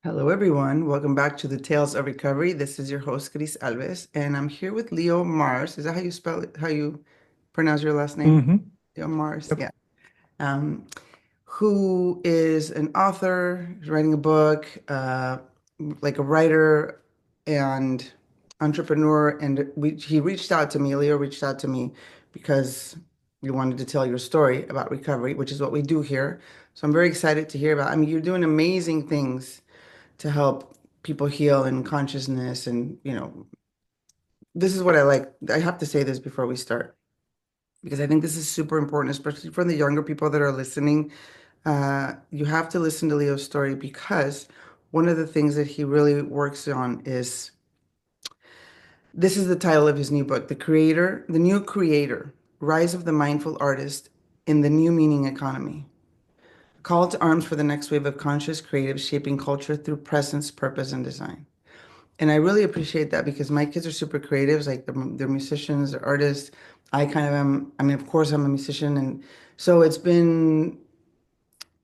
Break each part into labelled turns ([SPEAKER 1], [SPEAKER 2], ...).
[SPEAKER 1] Hello, everyone. Welcome back to the Tales of Recovery. This is your host, Chris Alves, and I'm here with Leo Mars. Is that how you spell it? How you pronounce your last name?
[SPEAKER 2] hmm
[SPEAKER 1] Leo Mars.
[SPEAKER 2] Yep.
[SPEAKER 1] Yeah. Um, who is an author, he's writing a book, like a writer and entrepreneur. And he reached out to me, Leo reached out to me because you wanted to tell your story about recovery, which is what we do here. So I'm very excited to hear about. I mean, you're doing amazing things to help people heal in consciousness. And, this is what I like. I have to say this before we start because I think this is super important, especially for the younger people that are listening. You have to listen to Leo's story because one of the things that he really works on is this is the title of his new book, The New Creator, Rise of the Mindful Artist in the New Meaning Economy. Call to arms for the next wave of conscious creatives shaping culture through presence, purpose, and design. And I really appreciate that because my kids are super creatives, like they're musicians, they're artists. I kind of am, I mean, of course, I'm a musician. And so it's been,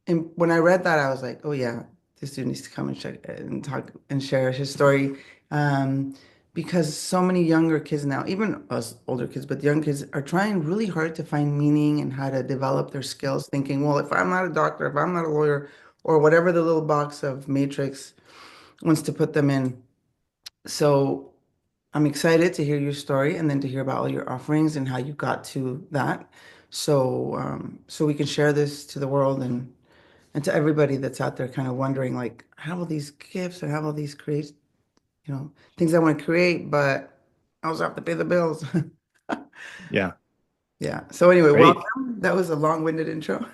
[SPEAKER 1] and when I read that, I was like, oh, yeah, this dude needs to come and check and talk and share his story. Um, because so many younger kids now, even us older kids, but the young kids are trying really hard to find meaning and how to develop their skills, thinking, well, if I'm not a doctor, if I'm not a lawyer, or whatever the little box of matrix wants to put them in. So I'm excited to hear your story and then to hear about all your offerings and how you got to that. So we can share this to the world and to everybody that's out there kind of wondering, like, I have all these gifts, I have all these things I want to create, but I also have to pay the bills.
[SPEAKER 2] Yeah.
[SPEAKER 1] Yeah. So anyway,
[SPEAKER 2] Great.
[SPEAKER 1] welcome. That was a long-winded intro.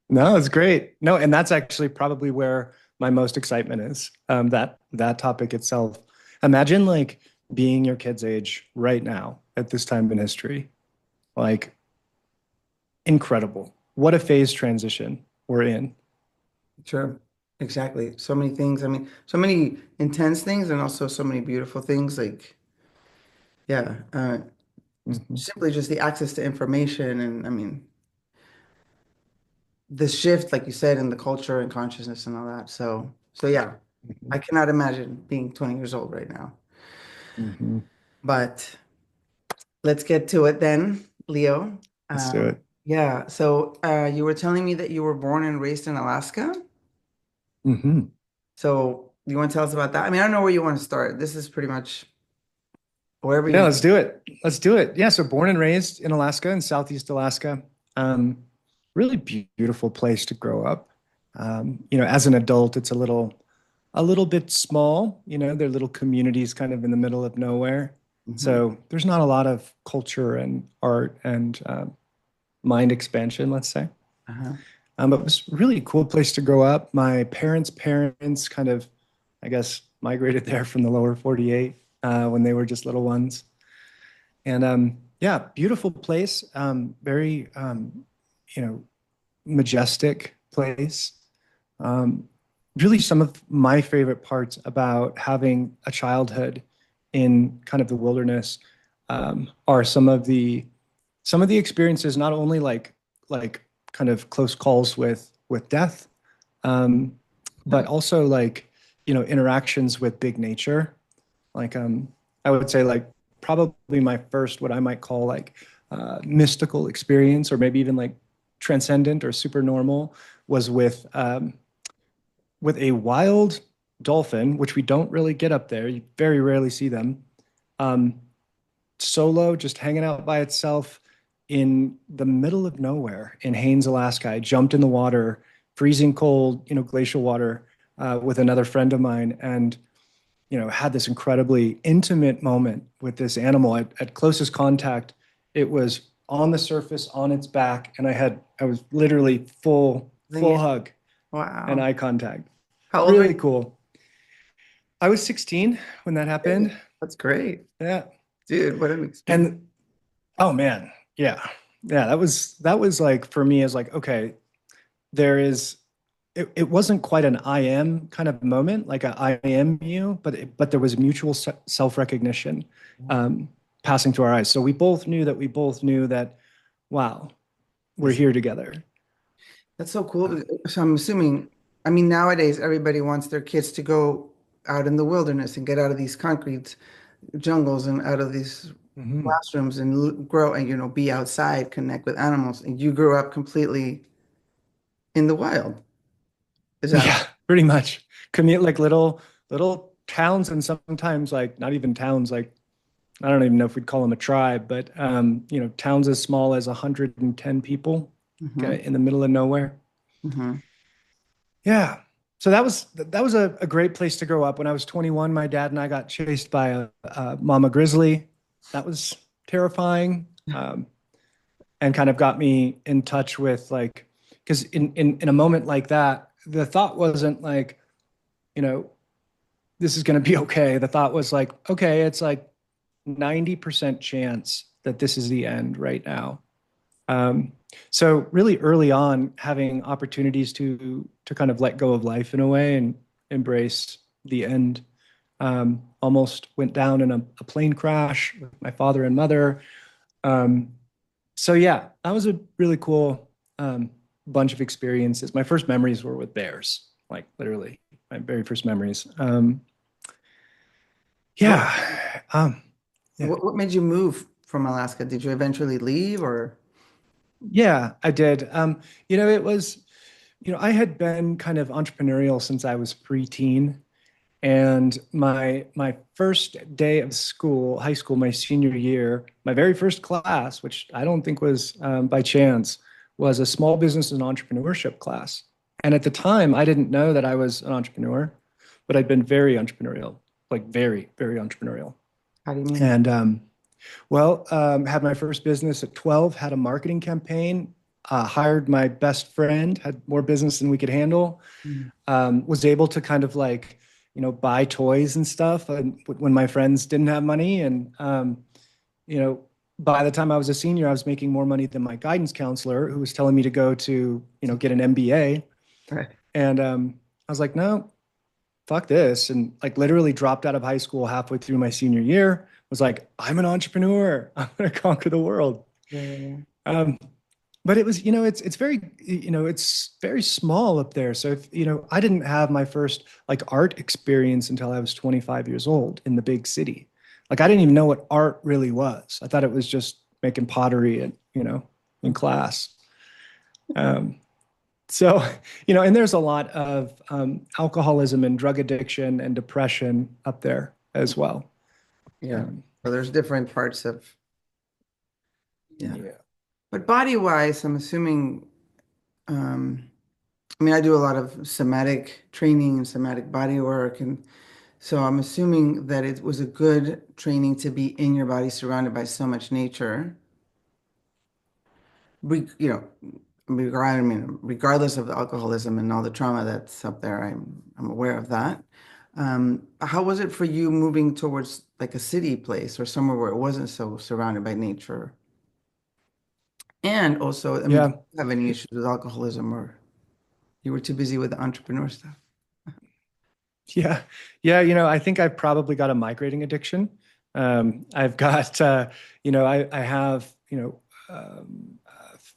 [SPEAKER 2] No, it's great. No, and that's actually probably where my most excitement is. That topic itself. Imagine like being your kid's age right now at this time in history. Like incredible. What a phase transition we're in.
[SPEAKER 1] Sure. Exactly. So many things. I mean, so many intense things and also so many beautiful things. Like, yeah.
[SPEAKER 2] Mhm.
[SPEAKER 1] Simply just the access to information and I mean the shift, like you said, in the culture and consciousness and all that. So yeah, I
[SPEAKER 2] Mhm.
[SPEAKER 1] cannot imagine being 20 years old right now.
[SPEAKER 2] Mhm.
[SPEAKER 1] But let's get to it then, Leo.
[SPEAKER 2] Let's do it.
[SPEAKER 1] Yeah, so you were telling me that you were born and raised in Alaska.
[SPEAKER 2] hmm
[SPEAKER 1] So you want to tell us about that? I mean, I don't know where you want to start. This is pretty much wherever you
[SPEAKER 2] Yeah,
[SPEAKER 1] want.
[SPEAKER 2] let's do it. Let's do it. Yeah, so born and raised in Alaska, in Southeast Alaska. Um, really beautiful place to grow up. As an adult, it's a little bit small. They're little communities kind of in the middle of nowhere.
[SPEAKER 1] Mhm.
[SPEAKER 2] So there's not a lot of culture and art and mind expansion, let's say.
[SPEAKER 1] Uh-huh.
[SPEAKER 2] But it was a really cool place to grow up. My parents kind of, I guess, migrated there from the lower 48 when they were just little ones. And yeah, beautiful place. Very, majestic place. Um, Really, some of my favorite parts about having a childhood in kind of the wilderness are some of the experiences, not only like kind of close calls with death, um, but also like interactions with big nature. Like I would say like probably my first what I might call like mystical experience, or maybe even like transcendent or super normal, was with a wild dolphin, which we don't really get up there. You very rarely see them. Um, Solo, just hanging out by itself in the middle of nowhere in Haines, Alaska. I jumped in the water, freezing cold, glacial water, with another friend of mine, and had this incredibly intimate moment with this animal at closest contact. It was on the surface, on its back, and I was literally full
[SPEAKER 1] Yeah.
[SPEAKER 2] hug and
[SPEAKER 1] Wow.
[SPEAKER 2] eye contact.
[SPEAKER 1] How old were
[SPEAKER 2] Really cool. I was 16 when that
[SPEAKER 1] you?
[SPEAKER 2] happened.
[SPEAKER 1] That's great.
[SPEAKER 2] Yeah.
[SPEAKER 1] Dude, what an experience.
[SPEAKER 2] And oh man, yeah. Yeah, that was like for me is like, okay, there is it wasn't quite an I am kind of moment, like a I am you, but there was mutual self-recognition um, passing through our eyes. So we both knew that, wow, we're
[SPEAKER 1] This
[SPEAKER 2] here together.
[SPEAKER 1] That's so cool. So I'm assuming, I mean, nowadays everybody wants their kids to go out in the wilderness and get out of these concrete jungles and out of these
[SPEAKER 2] Mhm.
[SPEAKER 1] classrooms and grow and be outside, connect with animals. And you grew up completely in the wild. Is that
[SPEAKER 2] Yeah, pretty much. Commute like little towns and sometimes like not even towns, like I don't even know if we'd call them a tribe, but towns as small as 110 people,
[SPEAKER 1] right?
[SPEAKER 2] okay, in the middle of nowhere.
[SPEAKER 1] Hmm.
[SPEAKER 2] Yeah. So that was a great place to grow up. When I was 21, my dad and I got chased by a mama grizzly. That was terrifying, and kind of got me in touch with like, because in a moment like that, the thought wasn't like, you know, this is going to be okay. The thought was like, okay, it's like 90% chance that this is the end right now. Um, so really early on, having opportunities to kind of let go of life in a way and embrace the end. Almost went down in a plane crash with my father and mother. Um, so yeah, that was a really cool bunch of experiences. My first memories were with bears, like literally my very first memories.
[SPEAKER 1] What
[SPEAKER 2] Yeah, yeah.
[SPEAKER 1] what made you move from Alaska? Did you eventually leave or?
[SPEAKER 2] Yeah, I did. It was, I had been kind of entrepreneurial since I was preteen. And my first day of school, high school, my senior year, my very first class, which I don't think was by chance, was a small business and entrepreneurship class. And at the time, I didn't know that I was an entrepreneur, but I'd been very entrepreneurial, like very, very entrepreneurial.
[SPEAKER 1] How do you mean?
[SPEAKER 2] And had my first business at 12, had a marketing campaign, hired my best friend, had more business than we could handle,
[SPEAKER 1] Mm.
[SPEAKER 2] was able to kind of like, buy toys and stuff when my friends didn't have money. And, you know, by the time I was a senior, I was making more money than my guidance counselor who was telling me to go to, get an MBA.
[SPEAKER 1] Right.
[SPEAKER 2] And I was like, no, fuck this. And like literally dropped out of high school halfway through my senior year, was like, I'm an entrepreneur. I'm going to conquer the world.
[SPEAKER 1] Yeah, yeah, yeah.
[SPEAKER 2] Um, but it was, it's very, it's very small up there. So if, I didn't have my first like art experience until I was 25 years old in the big city. Like I didn't even know what art really was. I thought it was just making pottery and, in class. Um, so, and there's a lot of alcoholism and drug addiction and depression up there as well.
[SPEAKER 1] Yeah.
[SPEAKER 2] Um,
[SPEAKER 1] So there's different parts of, yeah.
[SPEAKER 2] yeah.
[SPEAKER 1] But body wise, I'm assuming, um, I mean, I do a lot of somatic training and somatic body work. And so I'm assuming that it was a good training to be in your body surrounded by so much nature. You know, I mean, regardless of the alcoholism and all the trauma that's up there, I'm aware of that. How was it for you moving towards like a city place or somewhere where it wasn't so surrounded by nature? And also, I mean, did
[SPEAKER 2] Yeah.
[SPEAKER 1] you have any issues with alcoholism or you were too busy with the entrepreneur stuff?
[SPEAKER 2] Yeah. Yeah. I think I've probably got a migrating addiction. I've got, I have,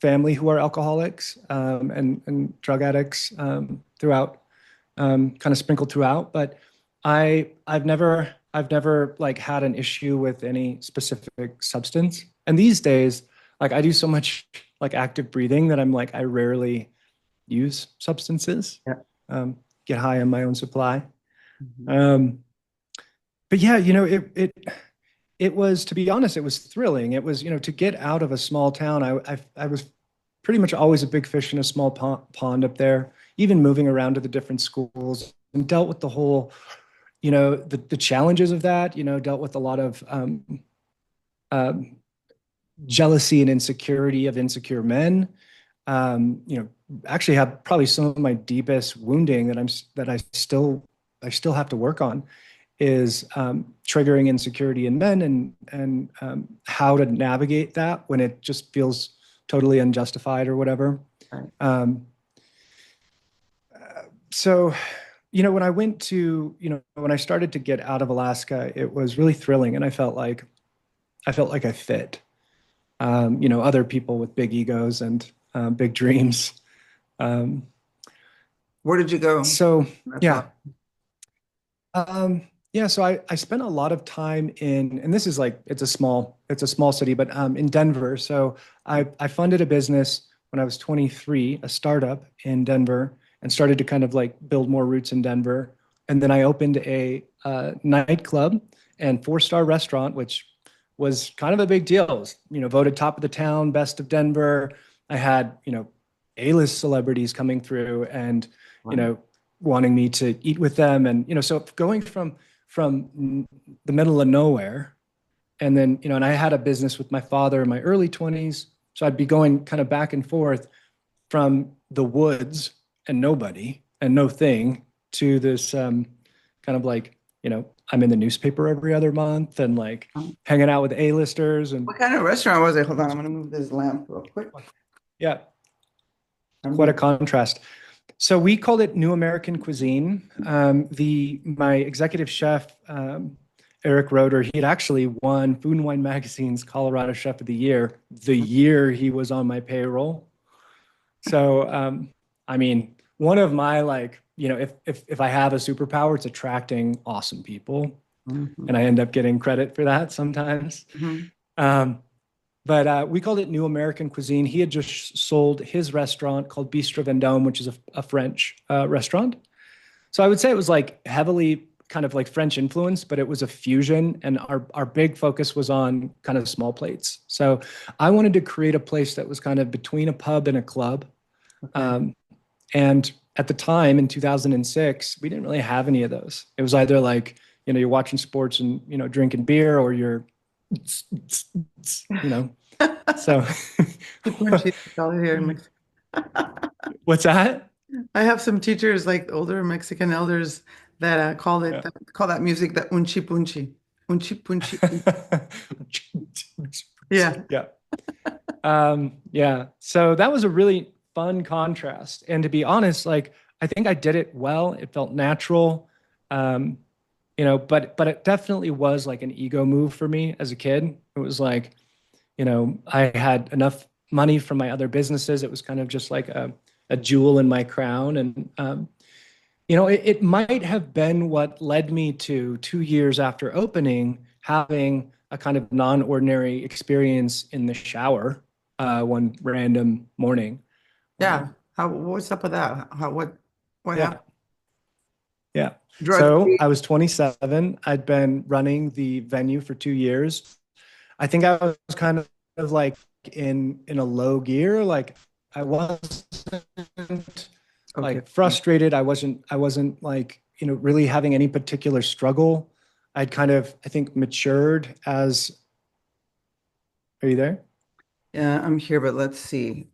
[SPEAKER 2] family who are alcoholics and drug addicts throughout, kind of sprinkled throughout. But I've never like had an issue with any specific substance. And these days, like I do so much like active breathing that I'm like I rarely use substances.
[SPEAKER 1] Yeah.
[SPEAKER 2] Get high on my own supply.
[SPEAKER 1] Mhm.
[SPEAKER 2] Um, but yeah, it was, to be honest, it was thrilling. It was, to get out of a small town. I was pretty much always a big fish in a small pond up there, even moving around to the different schools and dealt with the whole, the challenges of that, dealt with a lot of um, jealousy and insecurity of insecure men. Actually have probably some of my deepest wounding that I still have to work on is triggering insecurity in men and how to navigate that when it just feels totally unjustified or whatever.
[SPEAKER 1] Right.
[SPEAKER 2] Um, so, when I started to get out of Alaska, it was really thrilling, and I felt like I fit. Other people with big egos and big dreams. Um,
[SPEAKER 1] Where did you go?
[SPEAKER 2] So
[SPEAKER 1] That's all.
[SPEAKER 2] yeah, yeah. So I spent a lot of time in, and this is like it's a small city, but in Denver. So I funded a business when I was 23, a startup in Denver, and started to kind of like build more roots in Denver. And then I opened a nightclub and four-star restaurant, which was kind of a big deal. It was, voted top of the town, best of Denver. I had, A-list celebrities coming through and, you
[SPEAKER 1] Wow.
[SPEAKER 2] know, wanting me to eat with them. And, so going from the middle of nowhere, and then, and I had a business with my father in my early 20s. So I'd be going kind of back and forth from the woods and nobody and no thing to this kind of like, I'm in the newspaper every other month and like
[SPEAKER 1] Um,
[SPEAKER 2] hanging out with A-listers. And
[SPEAKER 1] What kind of restaurant was it? Hold
[SPEAKER 2] it
[SPEAKER 1] on, I'm
[SPEAKER 2] was,
[SPEAKER 1] gonna move this lamp real quick.
[SPEAKER 2] yeah, quite a
[SPEAKER 1] I'm
[SPEAKER 2] contrast. So we called it New American Cuisine. The my executive chef, Eric Roeder, he had actually won Food and Wine Magazine's Colorado Chef of the Year the year he was on my payroll. So, I mean, one of my like, if I have a superpower, it's attracting awesome people,
[SPEAKER 1] Mhm,
[SPEAKER 2] and I end up getting credit for that sometimes.
[SPEAKER 1] mhm.
[SPEAKER 2] Um, but we called it New American Cuisine. He had just sold his restaurant called Bistro Vendôme, which is a French restaurant. So I would say it was like heavily kind of like French influence, but it was a fusion. And our big focus was on kind of small plates. So I wanted to create a place that was kind of between a pub and a club.
[SPEAKER 1] Okay.
[SPEAKER 2] Um, and at the time in 2006, we didn't really have any of those. It was either like, you're watching sports and, drinking beer, or you're, you know, so
[SPEAKER 1] Punchy, call it here in
[SPEAKER 2] what's that?
[SPEAKER 1] I have some teachers, like older Mexican elders, that
[SPEAKER 2] Yeah.
[SPEAKER 1] call that music the unchi punchi, unchi punchi. Yeah,
[SPEAKER 2] Yeah. Yeah. So that was a really fun contrast. And to be honest, like I think I did it well. It felt natural. Um, but it definitely was like an ego move for me as a kid. It was like, I had enough money from my other businesses. It was kind of just like a jewel in my crown. And it might have been what led me to 2 years after opening, having a kind of non-ordinary experience in the shower one random morning.
[SPEAKER 1] yeah.
[SPEAKER 2] Um,
[SPEAKER 1] What's up with that? What
[SPEAKER 2] yeah,
[SPEAKER 1] happened?
[SPEAKER 2] yeah.
[SPEAKER 1] Drug
[SPEAKER 2] So
[SPEAKER 1] free?
[SPEAKER 2] I was 27. I'd been running the venue for 2 years. I think I was kind of like in a low gear. Like I wasn't
[SPEAKER 1] Okay.
[SPEAKER 2] like frustrated. I wasn't like, really having any particular struggle. I'd kind of, I think, matured as, are you there?
[SPEAKER 1] Yeah, I'm here, but let's see.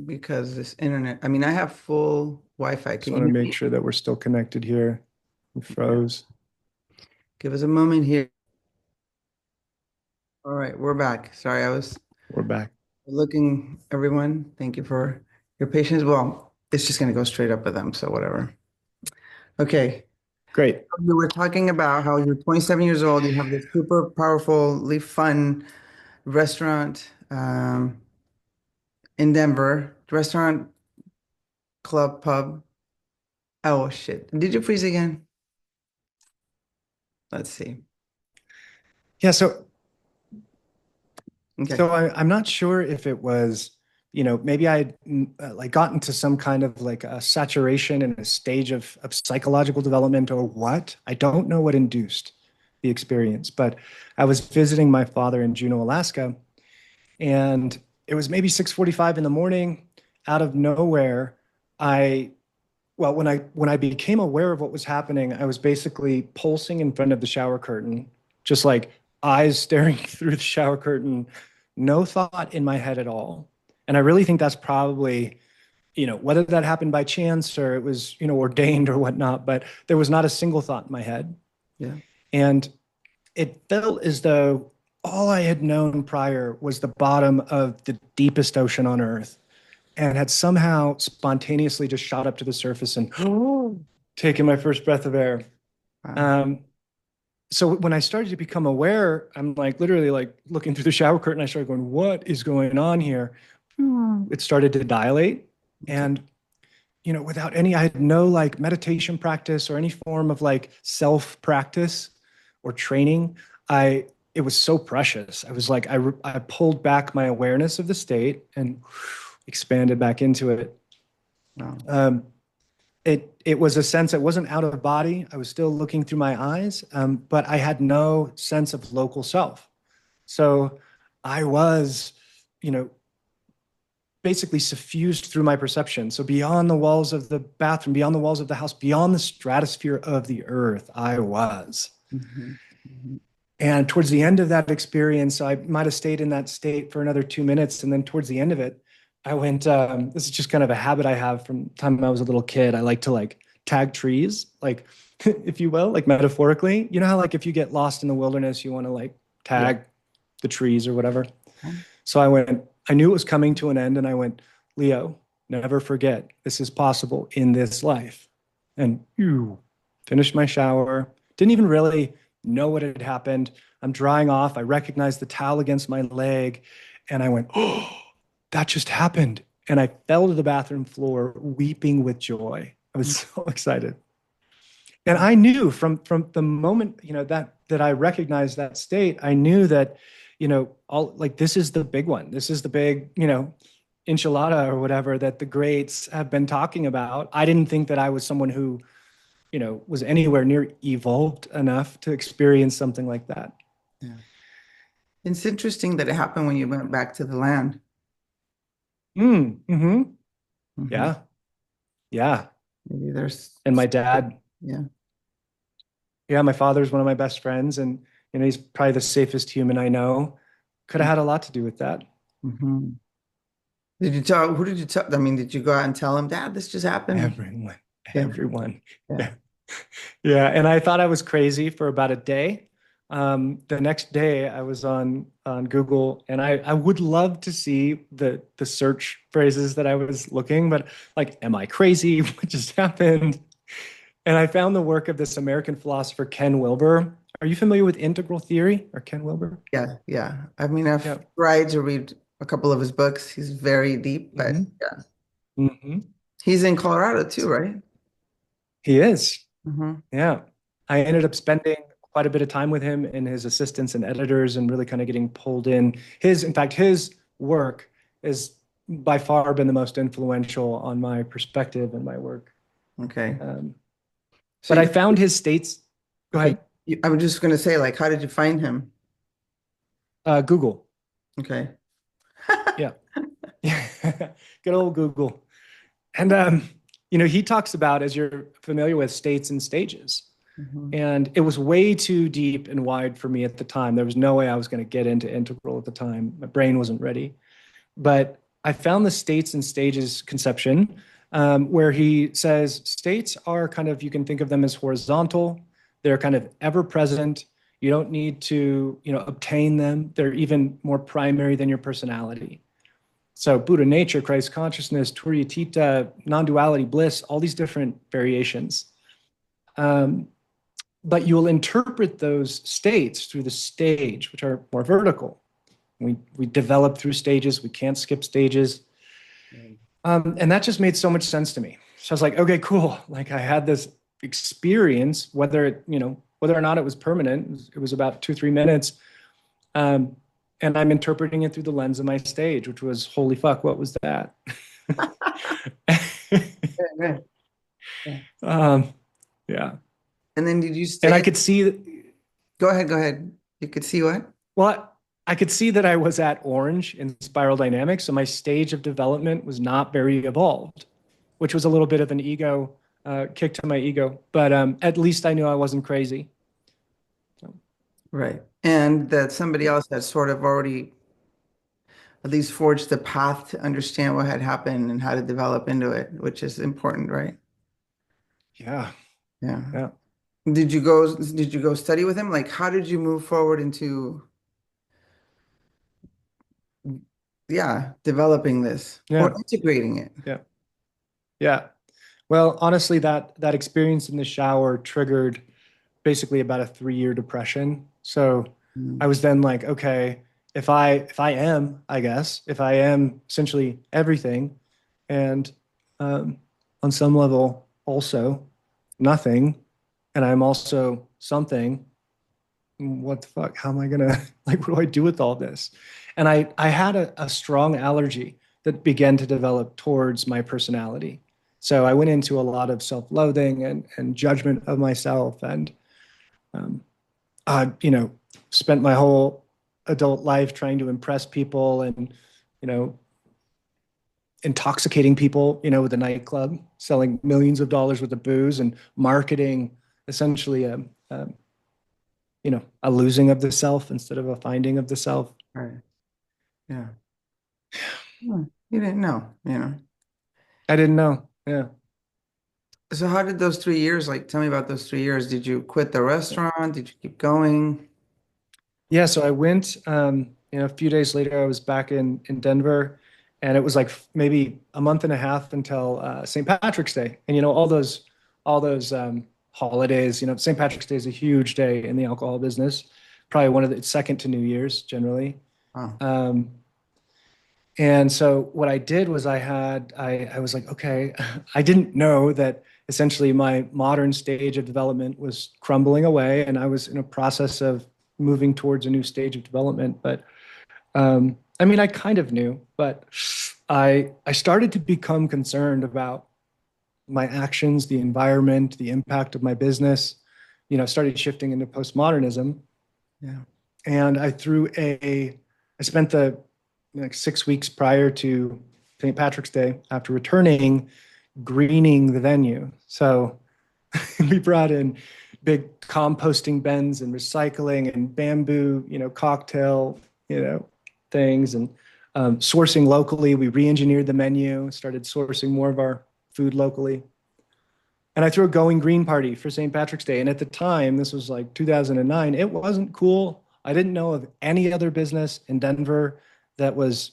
[SPEAKER 1] Because this internet, I mean, I have full Wi-Fi.
[SPEAKER 2] Just
[SPEAKER 1] Can you
[SPEAKER 2] want to
[SPEAKER 1] hear
[SPEAKER 2] make
[SPEAKER 1] me?
[SPEAKER 2] sure that we're still connected here. We
[SPEAKER 1] Yeah.
[SPEAKER 2] froze.
[SPEAKER 1] Give us a moment here. All right, we're back. Sorry, I was
[SPEAKER 2] We're back.
[SPEAKER 1] looking, everyone. Thank you for your patience. Well, it's just going to go straight up with them, so whatever. Okay.
[SPEAKER 2] Great.
[SPEAKER 1] You were talking about how you're 27 years old, you have this super powerfully fun restaurant in Denver, restaurant, club, pub. Oh shit. Did you freeze again? Let's see.
[SPEAKER 2] Yeah. So
[SPEAKER 1] Okay.
[SPEAKER 2] So I'm not sure if it was, maybe I like gotten to some kind of like a saturation in a stage of psychological development or what. I don't know what induced the experience, but I was visiting my father in Juneau, Alaska, and it was maybe 6:45 in the morning. Out of nowhere, I well, when I became aware of what was happening, I was basically pulsing in front of the shower curtain, just like eyes staring through the shower curtain, no thought in my head at all. And I really think that's probably, whether that happened by chance or it was, ordained or whatnot, but there was not a single thought in my head.
[SPEAKER 1] Yeah.
[SPEAKER 2] And it felt as though all I had known prior was the bottom of the deepest ocean on earth and had somehow spontaneously just shot up to the surface and taken my first breath of air.
[SPEAKER 1] Wow.
[SPEAKER 2] Um, so when I started to become aware, I'm like literally like looking through the shower curtain. I started going, "What is going on here?" It started to dilate,
[SPEAKER 1] Okay.
[SPEAKER 2] and without any, I had no like meditation practice or any form of like self practice or training. It was so precious. I was like, I pulled back my awareness of the state and expanded back into it.
[SPEAKER 1] Wow.
[SPEAKER 2] Um, it was a sense, it wasn't out of body. I was still looking through my eyes, but I had no sense of local self. So I was, you know, basically suffused through my perception. So beyond the walls of the bathroom, beyond the walls of the house, beyond the stratosphere of the earth, I was.
[SPEAKER 1] Mhm. Mhm.
[SPEAKER 2] And towards the end of that experience, I might have stayed in that state for another 2 minutes. And then towards the end of it, I went, this is just kind of a habit I have from the time I was a little kid. I like to like tag trees, like, if you will, like metaphorically. You know how like if you get lost in the wilderness, you want to like
[SPEAKER 1] Yeah.
[SPEAKER 2] tag the trees or whatever. So I knew it was coming to an end and I went, Leo, never forget this is possible in this life. And you finished my shower, didn't even really know what had happened. I'm drying off. I recognized the towel against my leg and I went, oh, that just happened. And I fell to the bathroom floor weeping with joy. I was so excited. And I knew from the moment, that I recognized that state, I knew that, all like this is the big one. This is the big, enchilada or whatever that the greats have been talking about. I didn't think that I was someone who, was anywhere near evolved enough to experience something like that.
[SPEAKER 1] Yeah. It's interesting that it happened when you went back to the land.
[SPEAKER 2] Mm-hmm.
[SPEAKER 1] Hmm.
[SPEAKER 2] Yeah. Yeah.
[SPEAKER 1] Maybe there's,
[SPEAKER 2] And my dad,
[SPEAKER 1] yeah.
[SPEAKER 2] yeah, my father's one of my best friends, and he's probably the safest human I know. Could have had a lot to do with that.
[SPEAKER 1] Hmm. Who did you tell? I mean, did you go out and tell him, Dad, this just happened?
[SPEAKER 2] Everyone,
[SPEAKER 1] Yeah.
[SPEAKER 2] everyone.
[SPEAKER 1] Yeah.
[SPEAKER 2] Yeah. Yeah. And I thought I was crazy for about a day. The next day I was on Google and I would love to see the search phrases that I was looking, but like, am I crazy? What just happened? And I found the work of this American philosopher, Ken Wilbur. Are you familiar with integral theory or Ken Wilbur?
[SPEAKER 1] Yeah. Yeah. I mean, I've
[SPEAKER 2] Yeah.
[SPEAKER 1] tried to read a couple of his books. He's very deep, but
[SPEAKER 2] Hmm.
[SPEAKER 1] yeah.
[SPEAKER 2] Hmm.
[SPEAKER 1] He's in Colorado too, right?
[SPEAKER 2] He is.
[SPEAKER 1] Hmm.
[SPEAKER 2] Yeah. I ended up spending quite a bit of time with him and his assistants and editors and really kind of getting pulled in. In fact, his work has by far been the most influential on my perspective and my work.
[SPEAKER 1] Okay.
[SPEAKER 2] Um,
[SPEAKER 1] So,
[SPEAKER 2] but I found his states. Go
[SPEAKER 1] okay.
[SPEAKER 2] ahead.
[SPEAKER 1] I was just going to say, like, how did you find him?
[SPEAKER 2] Google.
[SPEAKER 1] Okay.
[SPEAKER 2] Yeah. Good old Google. And, he talks about, as you're familiar with, states and stages.
[SPEAKER 1] Hmm.
[SPEAKER 2] And it was way too deep and wide for me at the time. There was no way I was going to get into integral at the time. My brain wasn't ready. But I found the states and stages conception, where he says states are kind of, you can think of them as horizontal. They're kind of ever present. You don't need to, obtain them. They're even more primary than your personality. So Buddha nature, Christ consciousness, Turiya non-duality, bliss, all these different variations. Um, but you'll interpret those states through the stage, which are more vertical. We develop through stages. We can't skip stages. And that just made so much sense to me. So I was like, okay, cool. Like I had this experience, whether or not it was permanent, it was about 2, 3 minutes. Um, and I'm interpreting it through the lens of my stage, which was, holy fuck, what was that?
[SPEAKER 1] Yeah. Yeah.
[SPEAKER 2] um, yeah.
[SPEAKER 1] And then did you
[SPEAKER 2] And I
[SPEAKER 1] stay?
[SPEAKER 2] could see,
[SPEAKER 1] Go ahead, go ahead. You could see what?
[SPEAKER 2] well, I could see that I was at orange in spiral dynamics. So my stage of development was not very evolved, which was a little bit of an ego kick to my ego. But at least I knew I wasn't crazy. So,
[SPEAKER 1] Right. And that somebody else had sort of already at least forged the path to understand what had happened and how to develop into it, which is important, right?
[SPEAKER 2] yeah,
[SPEAKER 1] Yeah.
[SPEAKER 2] yeah.
[SPEAKER 1] Did you go study with him? Like how did you move forward into yeah, developing this or
[SPEAKER 2] Yeah,
[SPEAKER 1] integrating it?
[SPEAKER 2] yeah, yeah. Well, honestly, that experience in the shower triggered basically about a 3 year depression. So I
[SPEAKER 1] Mm.
[SPEAKER 2] was then like, okay, if I am, I guess, if I am essentially everything, and um, on some level also nothing, and I'm also something. What the fuck? How am I gonna like? What do I do with all this? And I had a strong allergy that began to develop towards my personality. So I went into a lot of self-loathing and judgment of myself, and um, I, spent my whole adult life trying to impress people and, you know, intoxicating people, with a nightclub, selling millions of dollars worth of booze and marketing essentially a losing of the self instead of a finding of the self.
[SPEAKER 1] Right. Yeah. Hmm. You didn't know.
[SPEAKER 2] I didn't know. Yeah.
[SPEAKER 1] So how did those 3 years, like, tell me about those 3 years. Did you quit the restaurant? Did you keep going?
[SPEAKER 2] Yeah. So I went, a few days later, I was back in Denver, and it was like maybe a month and a half until St. Patrick's Day. And, all those holidays, St. Patrick's Day is a huge day in the alcohol business, probably one of the, it's second to New Year's generally.
[SPEAKER 1] Oh,
[SPEAKER 2] Um, And so what I did was I was like, okay, I didn't know that essentially my modern stage of development was crumbling away, and I was in a process of moving towards a new stage of development. But I mean, I kind of knew, but I started to become concerned about my actions, the environment, the impact of my business. Started shifting into postmodernism,
[SPEAKER 1] yeah.
[SPEAKER 2] and I spent the like 6 weeks prior to St. Patrick's Day after returning, greening the venue. So we brought in big composting bins and recycling and bamboo, cocktail, things and sourcing locally. We re-engineered the menu, started sourcing more of our food locally. And I threw a going green party for St. Patrick's Day. And at the time, this was like 2009, it wasn't cool. I didn't know of any other business in Denver that was,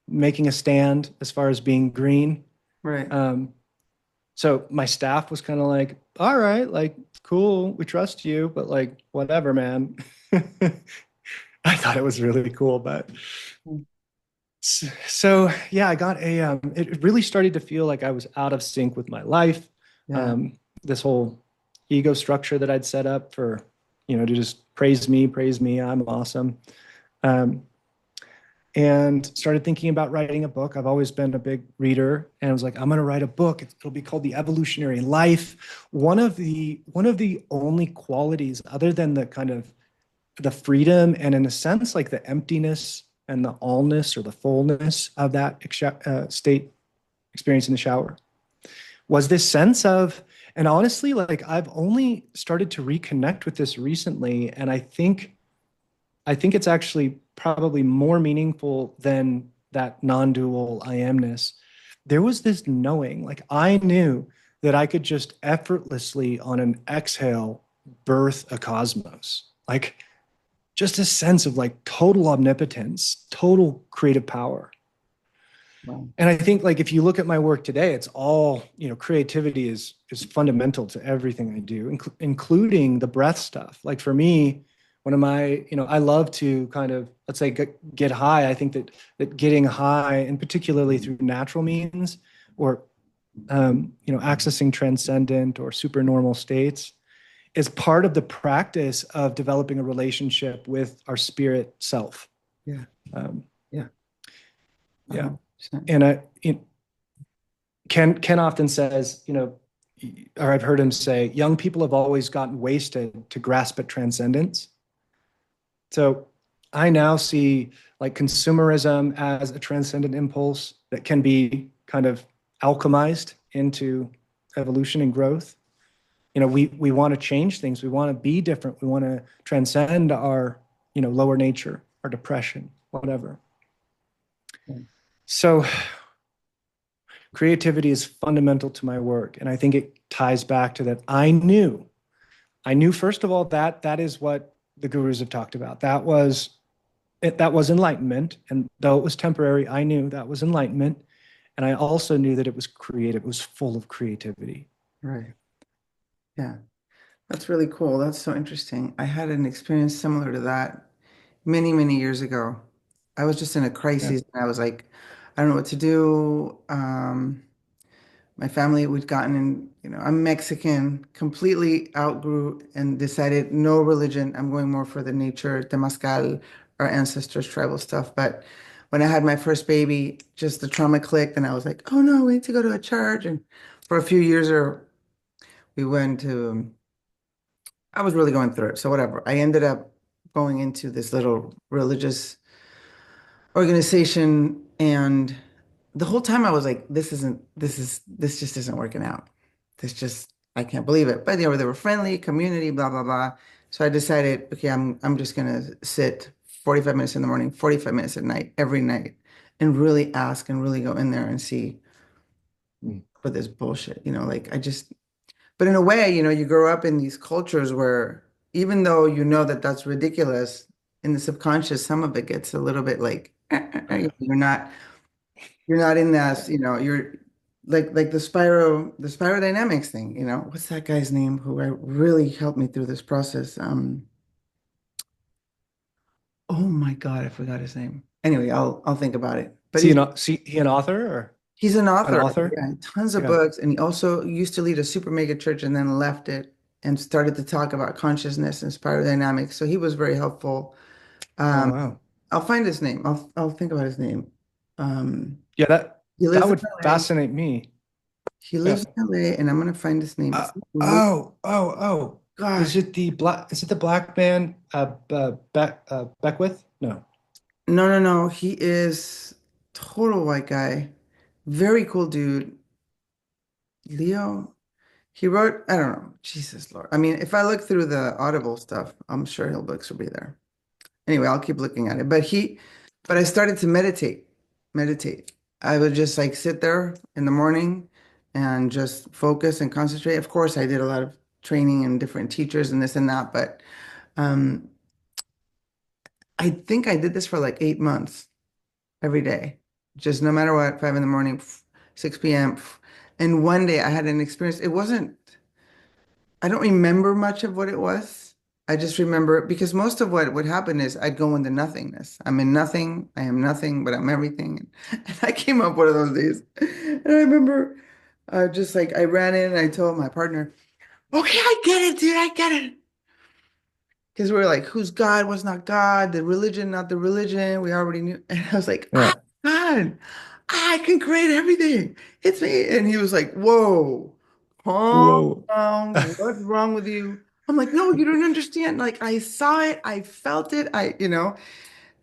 [SPEAKER 2] making a stand as far as being green.
[SPEAKER 1] Right.
[SPEAKER 2] Um, so my staff was kind of like, all right, like, cool, we trust you, but like, whatever, man. I thought it was really cool, but so yeah, I got it really started to feel like I was out of sync with my life.
[SPEAKER 1] Yeah.
[SPEAKER 2] This whole ego structure that I'd set up for, to just praise me, I'm awesome. Um, and started thinking about writing a book. I've always been a big reader, and I was like, I'm going to write a book. It'll be called The Evolutionary Life. One of the only qualities, other than the kind of the freedom and in a sense like the emptiness and the allness or the fullness of that state experience in the shower, was this sense of, and honestly, like I've only started to reconnect with this recently, and I think it's actually probably more meaningful than that non-dual I amness. There was this knowing, like I knew that I could just effortlessly on an exhale birth a cosmos. Like just a sense of like total omnipotence, total creative power.
[SPEAKER 1] Wow.
[SPEAKER 2] And I think like if you look at my work today, it's all, creativity is fundamental to everything I do, including the breath stuff. Like for me, one of my, I love to kind of, let's say, get high. I think that getting high, and particularly through natural means, or accessing transcendent or supernormal states, is part of the practice of developing a relationship with our spirit self.
[SPEAKER 1] Yeah.
[SPEAKER 2] Um,
[SPEAKER 1] Yeah.
[SPEAKER 2] yeah,
[SPEAKER 1] 100%.
[SPEAKER 2] and Ken often says, or I've heard him say, young people have always gotten wasted to grasp at transcendence. So I now see like consumerism as a transcendent impulse that can be kind of alchemized into evolution and growth. We want to change things. We want to be different. We want to transcend our, lower nature, our depression, whatever.
[SPEAKER 1] Yeah.
[SPEAKER 2] So creativity is fundamental to my work. And I think it ties back to that. I knew first of all, that is what the gurus have talked about. That was enlightenment. And though it was temporary, I knew that was enlightenment. And I also knew that it was creative. It was full of creativity.
[SPEAKER 1] Right. Yeah. That's really cool. That's so interesting. I had an experience similar to that many, many years ago. I was just in a
[SPEAKER 2] Yeah.
[SPEAKER 1] crisis and I was like, I don't know what to do. My family, we'd gotten in, I'm Mexican, completely outgrew and decided no religion. I'm going more for the nature, Temazcal, our ancestors' tribal stuff. But when I had my first baby, just the trauma clicked, and I was like, oh no, we need to go to a church. And for a few years, we went to, I was really going through it. So whatever. I ended up going into this little religious organization, and the whole time I was like, this just isn't working out. I can't believe it. But they were friendly, community, blah, blah, blah. So I decided, okay, I'm just gonna sit 45 minutes in the morning, 45 minutes at night, every night, and really ask and really go in there and see
[SPEAKER 2] Mm.
[SPEAKER 1] for this bullshit. Like but in a way, you grow up in these cultures where even though you know that that's ridiculous, in the subconscious, some of it gets a little bit like,
[SPEAKER 2] Oh, yeah.
[SPEAKER 1] you're not in that, you're like the spiral dynamics thing, What's that guy's name who really helped me through this process? Oh my God, I forgot his name. Anyway, I'll think about it. But
[SPEAKER 2] Is he an author or
[SPEAKER 1] he's an
[SPEAKER 2] an
[SPEAKER 1] author,
[SPEAKER 2] author?
[SPEAKER 1] yeah, tons of
[SPEAKER 2] Yeah.
[SPEAKER 1] books, and he also used to lead a super mega church and then left it and started to talk about consciousness and spiral dynamics. So he was very helpful.
[SPEAKER 2] Oh,
[SPEAKER 1] Um,
[SPEAKER 2] wow.
[SPEAKER 1] I'll find his name. I'll think about his name. Um,
[SPEAKER 2] Yeah,
[SPEAKER 1] he
[SPEAKER 2] that
[SPEAKER 1] lives in
[SPEAKER 2] would
[SPEAKER 1] LA.
[SPEAKER 2] fascinate me.
[SPEAKER 1] He
[SPEAKER 2] Yeah.
[SPEAKER 1] lives in LA, and I'm gonna find his name.
[SPEAKER 2] Uh,
[SPEAKER 1] It's not Lou.
[SPEAKER 2] oh, oh, oh.
[SPEAKER 1] Gosh,
[SPEAKER 2] Is it the black man, Beckwith? No.
[SPEAKER 1] no, no, no. He is total white guy. Very cool dude. Leo. He wrote, I don't know. Jesus Lord. I mean, if I look through the Audible stuff, I'm sure his books will be there. Anyway, I'll keep looking at it. But I started to meditate. I would just like sit there in the morning and just focus and concentrate. Of course, I did a lot of training and different teachers and this and that, but um, I think I did this for like 8 months every day, just no matter what, 5 in the morning, 6 p.m. And one day I had an experience. I don't remember much of what it was. I just remember because most of what would happen is I'd go into nothingness. I'm in nothing. I am nothing, but I'm everything. And I came up one of those days. And I remember just like I ran in and I told my partner, okay, I get it, dude. I get it. Because we were like, who's God? What's not God? The religion, not the religion. We already knew. And I was like,
[SPEAKER 2] Yeah.
[SPEAKER 1] God, I can create everything. It's me. And he was like, whoa, calm
[SPEAKER 2] Whoa.
[SPEAKER 1] down. What's wrong with you? I'm like, no, you don't understand. Like, I saw it. I felt it.
[SPEAKER 2] Yeah.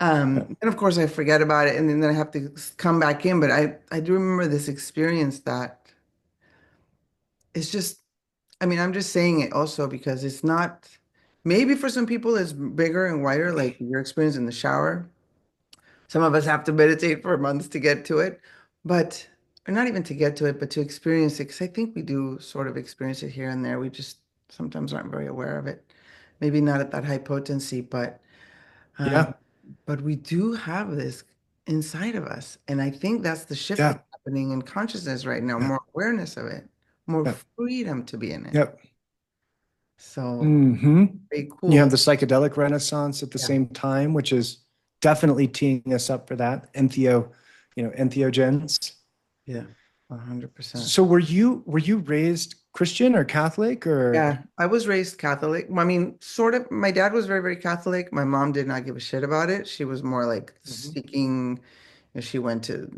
[SPEAKER 1] And of course I forget about it. And then I have to come back in. But I do remember this experience that it's just, I mean, I'm just saying it also because it's not, maybe for some people it's bigger and wider, like your experience in the shower. Some of us have to meditate for months to get to it, but, or not even to get to it, but to experience it. Because I think we do sort of experience it here and there. We just sometimes aren't very aware of it. Maybe not at that high potency, um,
[SPEAKER 2] Yeah.
[SPEAKER 1] but we do have this inside of us. And I think that's the shift that's
[SPEAKER 2] Yeah.
[SPEAKER 1] happening in consciousness right now,
[SPEAKER 2] Yeah.
[SPEAKER 1] more awareness of it, more
[SPEAKER 2] Yeah.
[SPEAKER 1] freedom to be in it.
[SPEAKER 2] Yep.
[SPEAKER 1] So
[SPEAKER 2] Hmm.
[SPEAKER 1] very
[SPEAKER 2] You have
[SPEAKER 1] cool.
[SPEAKER 2] the psychedelic renaissance at the
[SPEAKER 1] Yeah.
[SPEAKER 2] same time, which is definitely teeing us up for that. Entheogens.
[SPEAKER 1] Yeah. 100%.
[SPEAKER 2] So were you raised Christian or Catholic or?
[SPEAKER 1] Yeah, I was raised Catholic. I mean, sort of. My dad was very, very Catholic. My mom did not give a shit about it. She was more like
[SPEAKER 2] Mhm.
[SPEAKER 1] seeking. She went to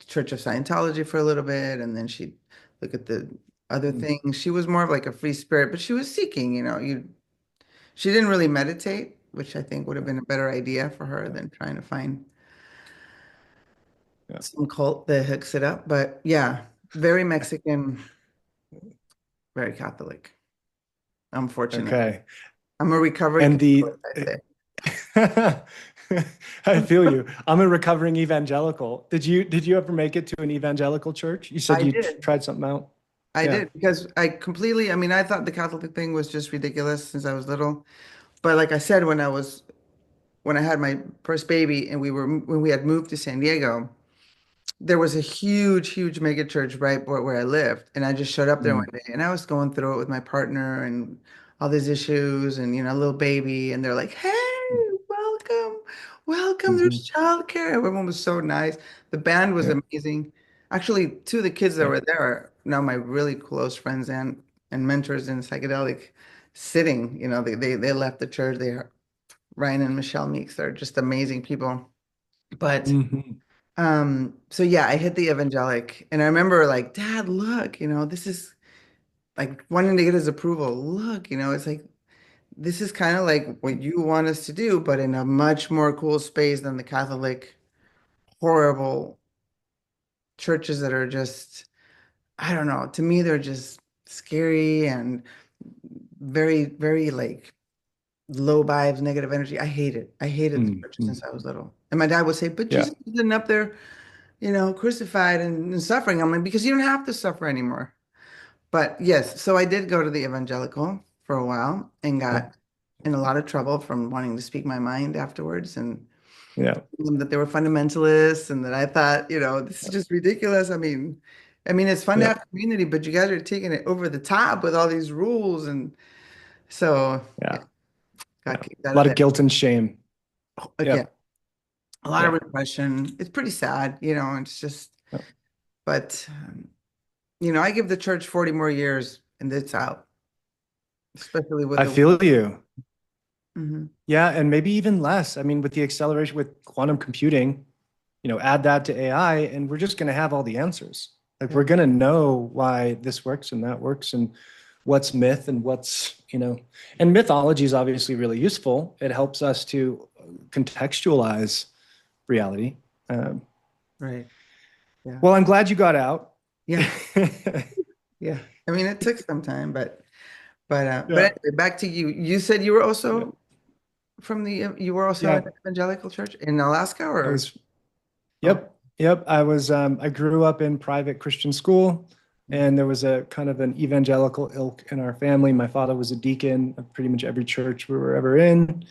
[SPEAKER 1] Church of Scientology for a little bit, and then she'd look at the other
[SPEAKER 2] Mm.
[SPEAKER 1] things. She was more of like a free spirit, but she was seeking. She didn't really meditate, which I think would have
[SPEAKER 2] Yeah.
[SPEAKER 1] been a better idea for her
[SPEAKER 2] Yeah.
[SPEAKER 1] than trying to find
[SPEAKER 2] Yeah.
[SPEAKER 1] some cult that hooks it up. But yeah, very Mexican, very Catholic. Unfortunately,
[SPEAKER 2] Okay.
[SPEAKER 1] I'm a recovering
[SPEAKER 2] And
[SPEAKER 1] Catholic,
[SPEAKER 2] the
[SPEAKER 1] I say.
[SPEAKER 2] I feel you. I'm a recovering evangelical. Did you ever make it to an evangelical church? You said
[SPEAKER 1] I
[SPEAKER 2] you
[SPEAKER 1] did.
[SPEAKER 2] tried something out.
[SPEAKER 1] I
[SPEAKER 2] Yeah.
[SPEAKER 1] did because I mean, I thought the Catholic thing was just ridiculous since I was little. But like I said, when I had my first baby and when we had moved to San Diego, there was a huge, huge mega church right where I lived. And I just showed up there one
[SPEAKER 2] Mm.
[SPEAKER 1] day and I was going through it with my partner and all these issues and, a little baby. And they're like, hey, welcome, welcome.
[SPEAKER 2] Mhm.
[SPEAKER 1] There's childcare. Everyone was so nice. The band was
[SPEAKER 2] Yeah.
[SPEAKER 1] amazing. Actually, two of the kids that
[SPEAKER 2] Yeah.
[SPEAKER 1] were there are now my really close friends and mentors in psychedelic sitting. They left the church. They are Ryan and Michelle Meeks. They're just amazing people. But
[SPEAKER 2] Hmm.
[SPEAKER 1] so yeah, I hit the evangelic, and I remember like, Dad, look, this is like wanting to get his approval. Look, it's like this is kind of like what you want us to do, but in a much more cool space than the Catholic horrible churches that are just, I don't know, to me they're just scary and very, very like low vibes, negative energy. I hate it. I hated the church
[SPEAKER 2] Hmm.
[SPEAKER 1] since I was little. And my dad would say, but
[SPEAKER 2] Yeah.
[SPEAKER 1] Jesus isn't up there, crucified and suffering. I'm like, because you don't have to suffer anymore. But yes, so I did go to the evangelical for a while and
[SPEAKER 2] Yeah.
[SPEAKER 1] got in a lot of trouble from wanting to speak my mind afterwards and
[SPEAKER 2] Yeah.
[SPEAKER 1] that they were fundamentalists and that I thought, this is just ridiculous. I mean, it's fun to
[SPEAKER 2] Yeah.
[SPEAKER 1] have community, but you guys are taking it over the top with all these rules. And so, yeah,
[SPEAKER 2] Yeah.
[SPEAKER 1] got
[SPEAKER 2] Yeah.
[SPEAKER 1] kicked out
[SPEAKER 2] A lot
[SPEAKER 1] of
[SPEAKER 2] of
[SPEAKER 1] there.
[SPEAKER 2] guilt and shame.
[SPEAKER 1] Again,
[SPEAKER 2] Yeah.
[SPEAKER 1] a lot of
[SPEAKER 2] Yeah.
[SPEAKER 1] repression. It's pretty sad, it's just,
[SPEAKER 2] Yeah.
[SPEAKER 1] but, I give the church 40 more years and it's out, especially with
[SPEAKER 2] I
[SPEAKER 1] the,
[SPEAKER 2] feel you.
[SPEAKER 1] Mhm.
[SPEAKER 2] Yeah. And maybe even less. I mean, with the acceleration with quantum computing, add that to AI, and we're just going to have all the answers. Like
[SPEAKER 1] Yeah,
[SPEAKER 2] we're going to know why this works and that works and what's myth and and mythology is obviously really useful. It helps us to contextualize reality. Um,
[SPEAKER 1] right. Yeah.
[SPEAKER 2] well, I'm glad you got out.
[SPEAKER 1] Yeah. Yeah. I mean, it took some time, but
[SPEAKER 2] Yeah.
[SPEAKER 1] anyway, back to you. You said you were
[SPEAKER 2] Yeah.
[SPEAKER 1] also you were also
[SPEAKER 2] Yeah.
[SPEAKER 1] at evangelical church in Alaska
[SPEAKER 2] I
[SPEAKER 1] or
[SPEAKER 2] was,
[SPEAKER 1] oh,
[SPEAKER 2] yep. Yep. I grew up in private Christian school, and there was a kind of an evangelical ilk in our family. My father was a deacon of pretty much every church we were ever in.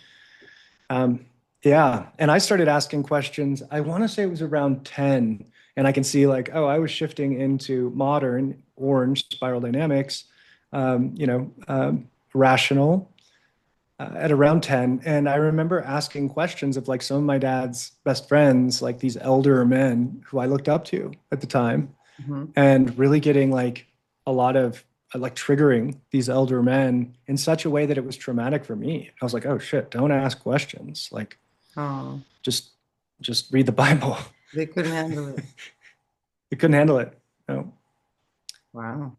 [SPEAKER 2] Um, yeah. And I started asking questions. I want to say it was around 10. And I can see like, oh, I was shifting into modern orange spiral dynamics, rational at around 10. And I remember asking questions of like some of my dad's best friends, like these elder men who I looked up to at the time,
[SPEAKER 1] mhm.
[SPEAKER 2] and really getting like a lot of like triggering these elder men in such a way that it was traumatic for me. I was like, oh shit, don't ask questions. Like
[SPEAKER 1] Oh,
[SPEAKER 2] just just read the Bible.
[SPEAKER 1] they couldn't handle it.
[SPEAKER 2] It couldn't handle it. No.
[SPEAKER 1] Wow.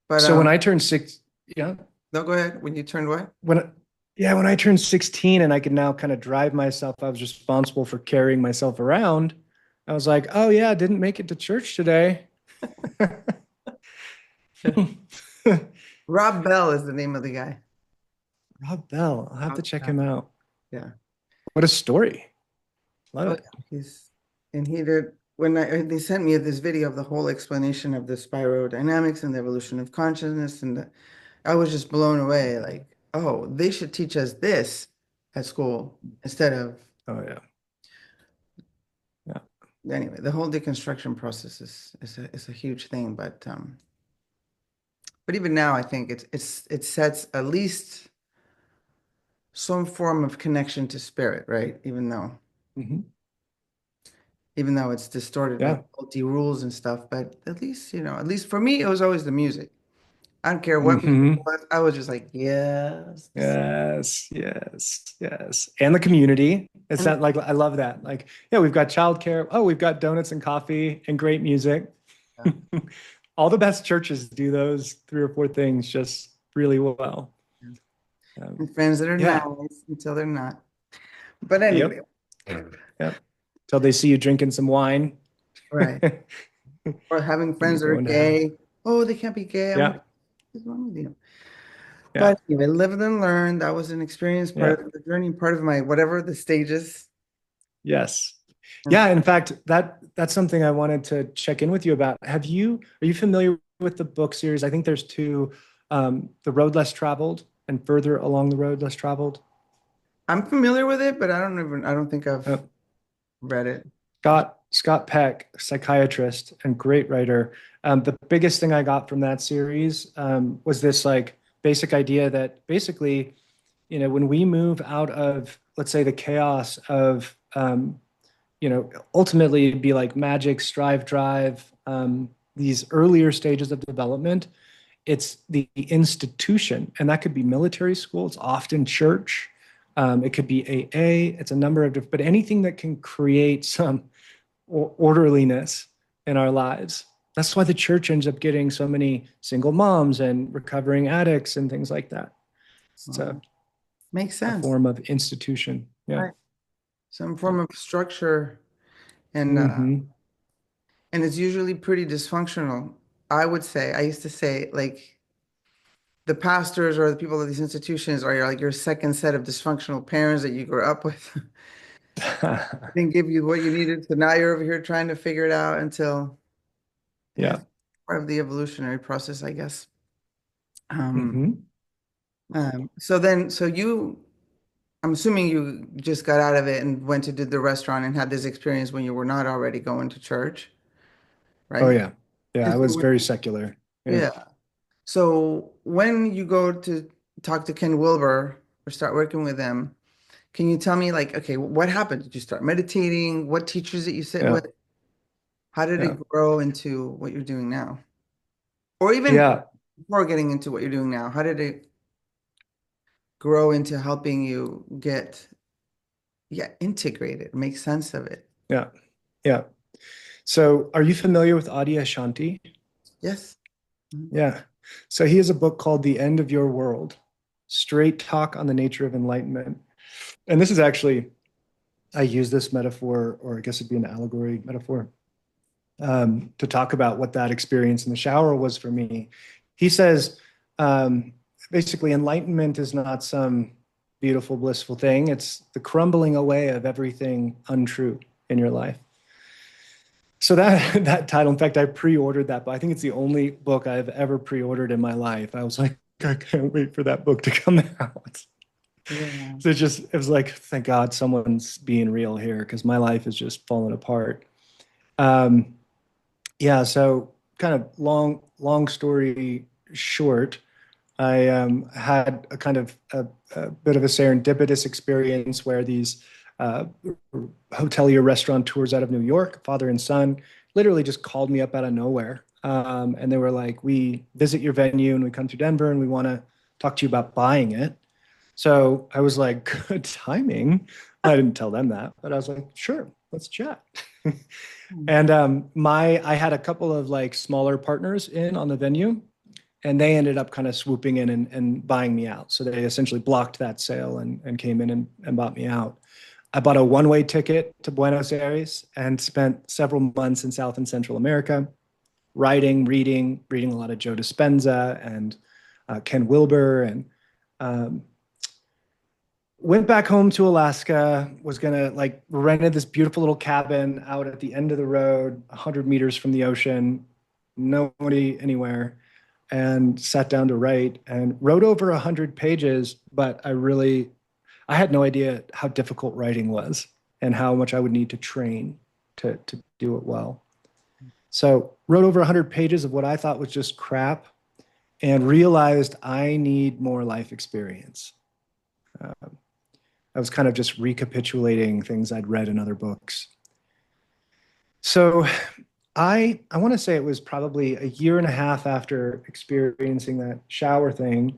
[SPEAKER 1] But
[SPEAKER 2] So when I turned six, yeah,
[SPEAKER 1] no, go ahead. When you turned what?
[SPEAKER 2] when yeah, when I turned 16 and I could now kind of drive myself, I was responsible for carrying myself around. I was like, oh yeah, I didn't make it to church today.
[SPEAKER 1] Rob Bell is the name of the guy.
[SPEAKER 2] Rob Bell. I'll have to
[SPEAKER 1] Rob
[SPEAKER 2] check
[SPEAKER 1] Bell.
[SPEAKER 2] him out.
[SPEAKER 1] Yeah.
[SPEAKER 2] What a story. Love
[SPEAKER 1] Oh,
[SPEAKER 2] it.
[SPEAKER 1] yeah. And he did when they sent me this video of the whole explanation of the spirodynamics and the evolution of consciousness, and I was just blown away. Like, oh, they should teach us this at school instead of
[SPEAKER 2] Oh yeah. Yeah.
[SPEAKER 1] anyway. The whole deconstruction process is a huge thing, but even now, I think it sets at least some form of connection to spirit, right?
[SPEAKER 2] Hmm.
[SPEAKER 1] Even though it's distorted by
[SPEAKER 2] Yeah.
[SPEAKER 1] multi rules and stuff, but at least for me, it was always the music. I don't care what music it
[SPEAKER 2] Hmm.
[SPEAKER 1] was. I was just like, yes.
[SPEAKER 2] Yes, yes, yes. And the community. It's
[SPEAKER 1] And
[SPEAKER 2] that like I love that. Like, yeah, we've got childcare. Oh, we've got donuts and coffee and great music. All the best churches do those three or four things just really well.
[SPEAKER 1] and friends that are
[SPEAKER 2] Yeah.
[SPEAKER 1] nice until they're not. But
[SPEAKER 2] Yep.
[SPEAKER 1] anyway,
[SPEAKER 2] Yep. Till they see you drinking some wine.
[SPEAKER 1] right. Or having
[SPEAKER 2] And you're
[SPEAKER 1] friends that are
[SPEAKER 2] going to hell.
[SPEAKER 1] gay. Oh, they can't be gay. I'm like,
[SPEAKER 2] Yeah.
[SPEAKER 1] what's wrong with you?
[SPEAKER 2] Yeah.
[SPEAKER 1] But anyway, lived and learned. That was an experience,
[SPEAKER 2] Yeah.
[SPEAKER 1] part of the journey, part of my whatever the stages.
[SPEAKER 2] Yes.
[SPEAKER 1] And
[SPEAKER 2] Yeah. In fact, that's something I wanted to check in with you about. Are you familiar with the book series? I think there's two, The Road Less Traveled and Further Along the Road Less Traveled.
[SPEAKER 1] I'm familiar with it, but I don't think
[SPEAKER 2] Uh,
[SPEAKER 1] I've read it.
[SPEAKER 2] Scott Peck, psychiatrist and great writer. The biggest thing I got from that series was this like basic idea that basically, when we move out of, let's say, the chaos of ultimately it'd be like magic, strive, drive, these earlier stages of development. It's the institution, and that could be military school. It's often church. It could be AA. It's a number of different, but anything that can create some orderliness in our lives. That's why the church ends up getting so many single moms and recovering addicts and things like that. It's
[SPEAKER 1] Makes
[SPEAKER 2] a
[SPEAKER 1] sense.
[SPEAKER 2] form of institution. Yeah.
[SPEAKER 1] Right. Some form of structure and
[SPEAKER 2] Mm-hmm.
[SPEAKER 1] and it's usually pretty dysfunctional. I would say, I used to say like the pastors or the people of these institutions are like your second set of dysfunctional parents that you grew up with. Didn't give you what you needed, so now you're over here trying to figure it out until yeah,
[SPEAKER 2] Yeah.
[SPEAKER 1] it's part of the evolutionary process, I guess. Um,
[SPEAKER 2] Mm-hmm.
[SPEAKER 1] so I'm assuming you just got out of it and went to do the restaurant and had this experience when you were not already going to church,
[SPEAKER 2] Oh
[SPEAKER 1] right?
[SPEAKER 2] yeah. Yeah.
[SPEAKER 1] And
[SPEAKER 2] I
[SPEAKER 1] so
[SPEAKER 2] was very secular. Yeah.
[SPEAKER 1] yeah. So when you go to talk to Ken Wilbur or start working with them, can you tell me like, okay, what happened? Did you start meditating? What teachers did you sit
[SPEAKER 2] Yeah.
[SPEAKER 1] with? How did
[SPEAKER 2] Yeah.
[SPEAKER 1] it grow into what you're doing now? Or even
[SPEAKER 2] Yeah.
[SPEAKER 1] before getting into what you're doing now, how did it grow into helping you get, yeah, integrated, make sense of it?
[SPEAKER 2] Yeah. Yeah. So are you familiar with Adi Ashanti?
[SPEAKER 1] Yes. Mhm.
[SPEAKER 2] Yeah. So he has a book called The End of Your World, Straight Talk on the Nature of Enlightenment. And this is actually, I use this metaphor, or I guess it'd be an allegory metaphor, to talk about what that experience in the shower was for me. He says, um, basically, enlightenment is not some beautiful, blissful thing. It's the crumbling away of everything untrue in your life. So that that title, in fact, I pre-ordered that, but I think it's the only book I've ever pre-ordered in my life. I was like, I can't wait for that book to come out.
[SPEAKER 1] Yeah.
[SPEAKER 2] So it was like, thank God someone's being real here because my life is just falling apart. Um, yeah, so kind of long story short, I had a kind of a bit of a serendipitous experience where these uh, hotelier restaurateurs out of New York, father and son, literally just called me up out of nowhere. And they were like, we visit your venue and we come to Denver and we want to talk to you about buying it. So I was like, good timing. I didn't tell them that, but I was like, sure, let's chat. And I had a couple of like smaller partners in on the venue, and they ended up kind of swooping in and buying me out. So they essentially blocked that sale and came in and bought me out. I bought a one-way ticket to Buenos Aires and spent several months in South and Central America, writing, reading a lot of Joe Dispenza and Ken Wilbur, and um, went back home to Alaska, was gonna like rented this beautiful little cabin out at the end of the road, 100 meters from the ocean, nobody anywhere, and sat down to write and wrote over 100 pages. But I had no idea how difficult writing was and how much I would need to train to do it well. So wrote over 100 pages of what I thought was just crap and realized I need more life experience. I was kind of just recapitulating things I'd read in other books. So I want to say it was probably a year and a half after experiencing that shower thing.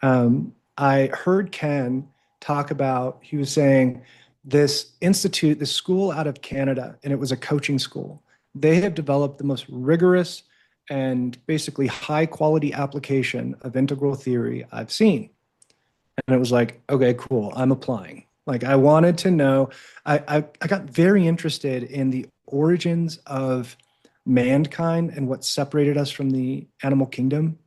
[SPEAKER 2] I heard Ken talk about, he was saying this institute, this school out of Canada, and it was a coaching school. They have developed the most rigorous and basically high quality application of integral theory I've seen. And it was like, okay, cool, I'm applying. Like I wanted to know, I got very interested in the origins of mankind and what separated us from the animal kingdom,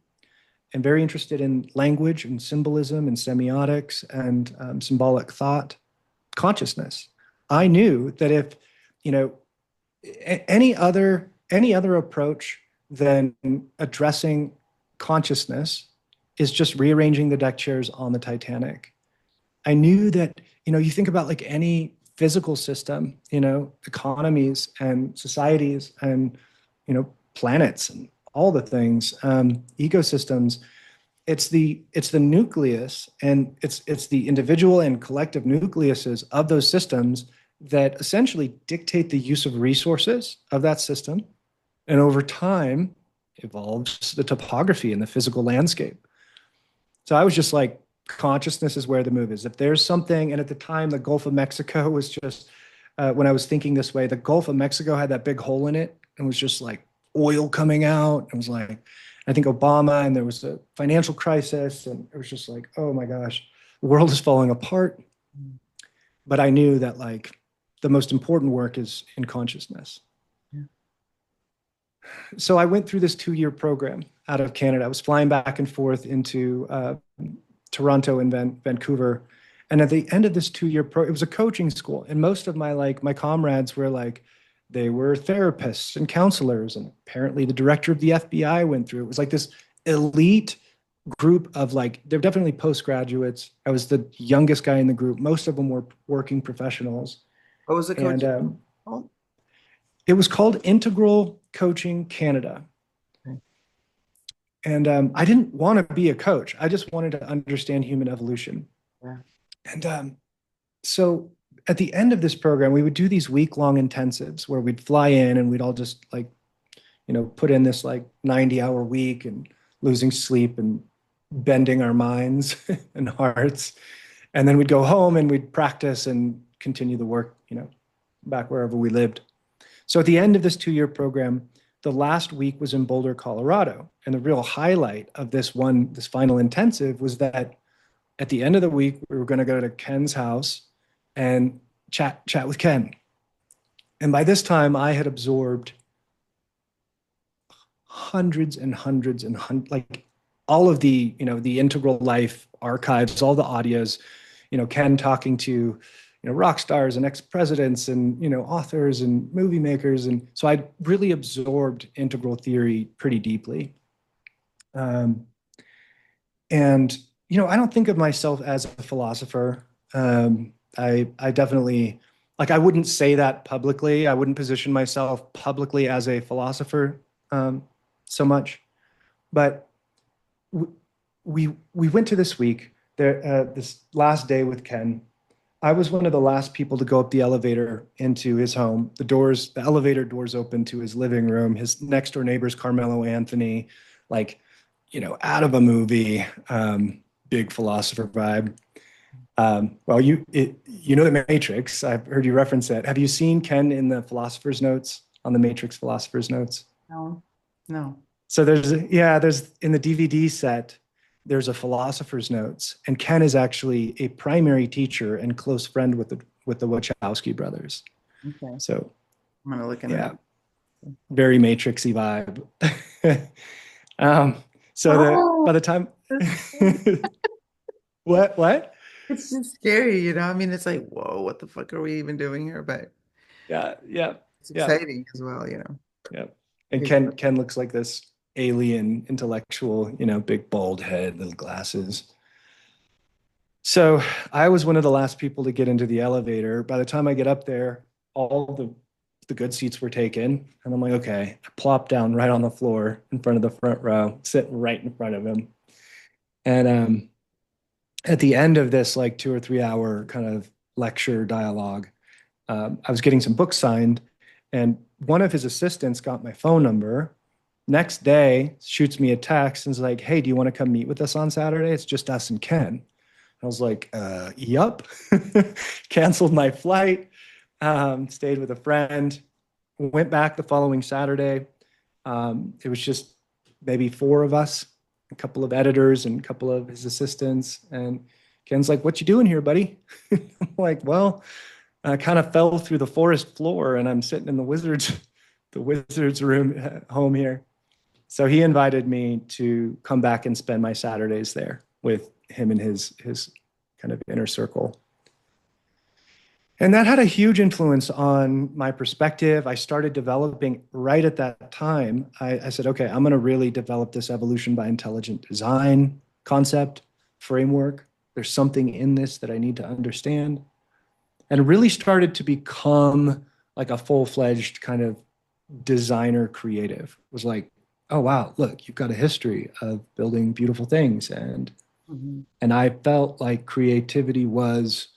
[SPEAKER 2] and very interested in language and symbolism and semiotics and symbolic thought, consciousness. I knew that if, you know, any other approach than addressing consciousness is just rearranging the deck chairs on the Titanic. I knew that, you think about like any physical system, economies and societies and, planets and all the things, ecosystems. It's the nucleus, and it's the individual and collective nucleuses of those systems that essentially dictate the use of resources of that system, and over time evolves the topography and the physical landscape. So I was just like, consciousness is where the move is. If there's something, and at the time, the Gulf of Mexico was just, when I was thinking this way, the Gulf of Mexico had that big hole in it and was just like oil coming out. It was like, I think Obama, and there was a financial crisis, and it was just like, oh my gosh, the world is falling apart. But I knew that like the most important work is in consciousness.
[SPEAKER 1] Yeah.
[SPEAKER 2] So I went through this 2-year program out of Canada. I was flying back and forth into Toronto and Vancouver. And at the end of this 2-year it was a coaching school. And most of my comrades were like, they were therapists and counselors. And apparently the director of the FBI went through. It was like this elite group of like, they're definitely postgraduates. I was the youngest guy in the group. Most of them were working professionals.
[SPEAKER 1] What was the coach?
[SPEAKER 2] And it was called Integral Coaching Canada. And I didn't want to be a coach. I just wanted to understand human evolution.
[SPEAKER 1] Yeah.
[SPEAKER 2] And so at the end of this program, we would do these week-long intensives where we'd fly in and we'd all just like, put in this like 90-hour week and losing sleep and bending our minds and hearts. And then we'd go home and we'd practice and continue the work, back wherever we lived. So at the end of this 2-year program, the last week was in Boulder, Colorado. And the real highlight of this final intensive was that at the end of the week, we were going to go to Ken's house and chat with Ken. And by this time, I had absorbed hundreds and hundreds and hundreds, like all of the, the Integral Life archives, all the audios, Ken talking to, rock stars and ex-presidents and, authors and movie makers. And so I really absorbed integral theory pretty deeply. And, I don't think of myself as a philosopher. I definitely, like, I wouldn't say that publicly. I wouldn't position myself publicly as a philosopher so much. But we went to this week, this last day with Ken. I was one of the last people to go up the elevator into his home. The elevator doors open to his living room. His next door neighbor's Carmelo Anthony, like, out of a movie, big philosopher vibe. Well, you know The Matrix. I've heard you reference it. Have you seen Ken in the Philosopher's Notes, on the Matrix Philosopher's Notes?
[SPEAKER 1] No.
[SPEAKER 2] So there's in the DVD set, there's a Philosopher's Notes, and Ken is actually a primary teacher and close friend with the Wachowski brothers.
[SPEAKER 1] Okay.
[SPEAKER 2] So
[SPEAKER 1] I'm gonna look into that.
[SPEAKER 2] Very Matrixy vibe. By the time what?
[SPEAKER 1] It's just scary, I mean, it's like, whoa, what the fuck are we even doing here? But
[SPEAKER 2] yeah,
[SPEAKER 1] it's exciting as well,
[SPEAKER 2] Yeah. And Ken looks like this alien intellectual, big bald head, little glasses. So I was one of the last people to get into the elevator. By the time I get up there, all the good seats were taken. And I'm like, okay, I plop down right on the floor in front of the front row, sitting right in front of him. And at the end of this like 2 or 3 hour kind of lecture dialogue, I was getting some books signed, and one of his assistants got my phone number. Next day, shoots me a text and is like, hey, do you want to come meet with us on Saturday? It's just us and Ken. I was like, yup. Canceled my flight, stayed with a friend, went back the following Saturday. It was just maybe 4 of us, a couple of editors and a couple of his assistants. And Ken's like, what you doing here, buddy? I'm like, well, I kind of fell through the forest floor and I'm sitting in the wizard's room home here. So he invited me to come back and spend my Saturdays there with him and his kind of inner circle. And that had a huge influence on my perspective. I started developing right at that time. I said, okay, I'm going to really develop this evolution by intelligent design concept, framework. There's something in this that I need to understand. And it really started to become like a full-fledged kind of designer creative. It was like, oh, wow, look, you've got a history of building beautiful things. And I felt like creativity was,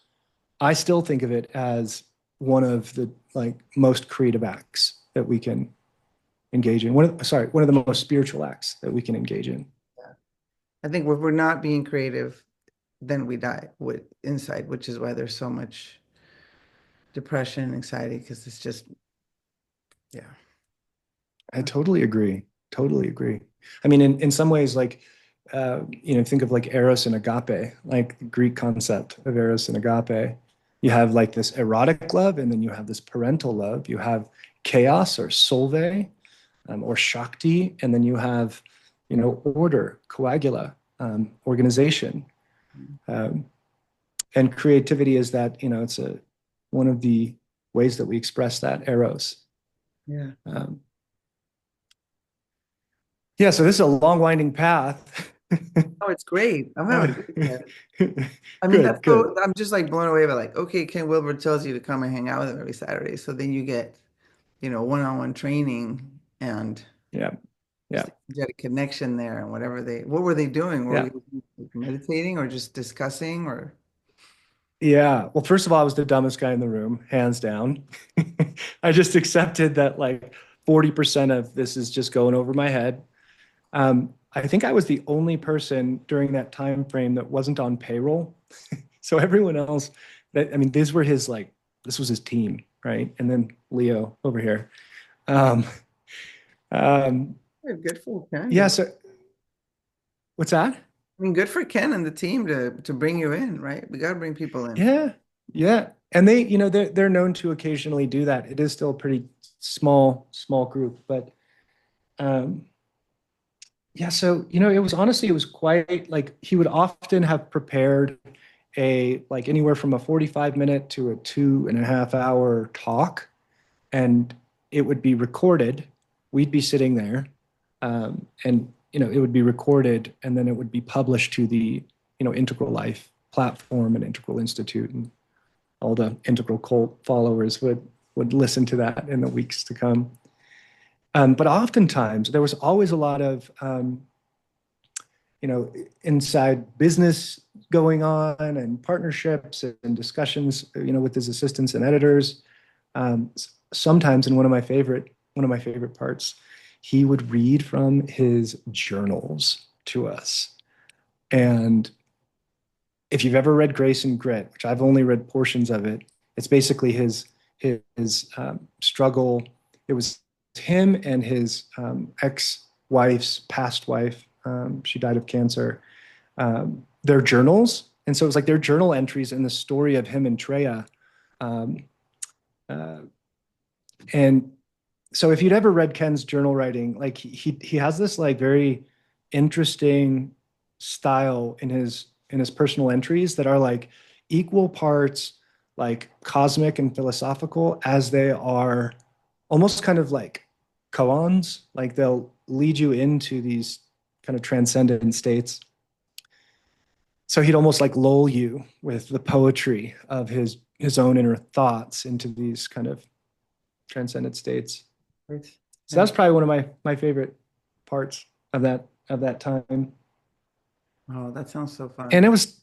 [SPEAKER 2] I still think of it as one of the like most creative acts that we can engage in. One of the most spiritual acts that we can engage in.
[SPEAKER 1] Yeah. I think if we're not being creative, then we die with inside, which is why there's so much depression and anxiety because it's just, yeah.
[SPEAKER 2] I totally agree. Totally agree. I mean, in some ways, like, think of like Eros and Agape, like the Greek concept of Eros and Agape. You have like this erotic love, and then you have this parental love. You have chaos or Solve, or Shakti, and then you have, order, coagula, organization. Um, and creativity is that, it's one of the ways that we express that Eros.
[SPEAKER 1] Yeah.
[SPEAKER 2] Yeah, so this is a long winding path.
[SPEAKER 1] Oh, it's great. I'm having a great time. I mean, that's
[SPEAKER 2] Good, good.
[SPEAKER 1] so, I'm just like blown away by like, okay, Ken Wilbur tells you to come and hang out with him every Saturday. So then you get, one-on-one training and
[SPEAKER 2] Yeah, yeah,
[SPEAKER 1] just get a connection there and what were they doing? Were
[SPEAKER 2] yeah.
[SPEAKER 1] we meditating or just discussing or?
[SPEAKER 2] Yeah. Well, first of all, I was the dumbest guy in the room, hands down. I just accepted that like 40% of this is just going over my head. I think I was the only person during that time frame that wasn't on payroll. So everyone else this was his team, right? And then Leo over here. Um, um,
[SPEAKER 1] Yeah, good for Ken.
[SPEAKER 2] yeah. So what's that?
[SPEAKER 1] I mean, good for Ken and the team to bring you in, right? We got to bring people in.
[SPEAKER 2] Yeah, yeah. And they're known to occasionally do that. It is still a pretty small group, but um, yeah. So it was quite like he would often have prepared a like anywhere from a 45-minute to a 2.5 hour talk, and it would be recorded. We'd be sitting there, and it would be recorded, and then it would be published to the Integral Life platform and Integral Institute, and all the Integral cult followers would listen to that in the weeks to come. But oftentimes there was always a lot of inside business going on and partnerships and discussions, with his assistants and editors. Sometimes, in one of my favorite parts, he would read from his journals to us. And if you've ever read Grace and Grit, which I've only read portions of it, it's basically his struggle. It was him and his ex-wife's past wife. She died of cancer. Their journals, and so it was like their journal entries and the story of him and Treya. Um, uh, and so, if you'd ever read Ken's journal writing, like he has this like very interesting style in his personal entries that are like equal parts like cosmic and philosophical as they are almost kind of like koans. Like they'll lead you into these kind of transcendent states. So he'd almost like lull you with the poetry of his own inner thoughts into these kind of transcendent states.
[SPEAKER 1] Right.
[SPEAKER 2] So
[SPEAKER 1] Yeah.
[SPEAKER 2] that's probably one of my favorite parts of that time.
[SPEAKER 1] Oh, that sounds so fun.
[SPEAKER 2] And it was,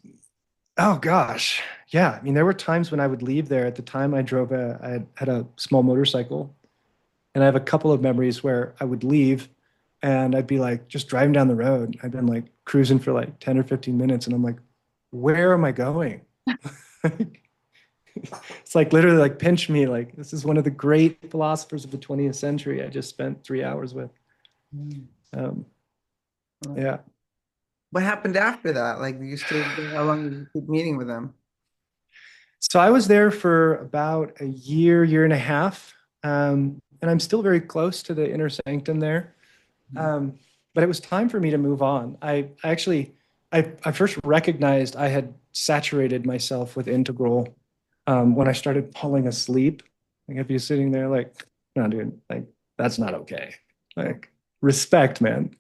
[SPEAKER 2] oh gosh, yeah. I mean, there were times when I would leave there. At the time, I had a small motorcycle, and I have a couple of memories where I would leave, and I'd be like just driving down the road. I'd been like cruising for like 10 or 15 minutes, and I'm like, where am I going? It's like literally like pinch me. Like this is one of the great philosophers of the 20th century. I just spent 3 hours with.
[SPEAKER 1] Mm.
[SPEAKER 2] Um,
[SPEAKER 1] Well,
[SPEAKER 2] yeah.
[SPEAKER 1] what happened after that? Like you stayed there, how long did you keep meeting with them?
[SPEAKER 2] So I was there for about a year and a half, and I'm still very close to the inner sanctum there.
[SPEAKER 1] Mhm.
[SPEAKER 2] But it was time for me to move on. I first recognized I had saturated myself with integral when I started falling asleep. Like if you're sitting there like, no, dude, like that's not okay. Like respect, man.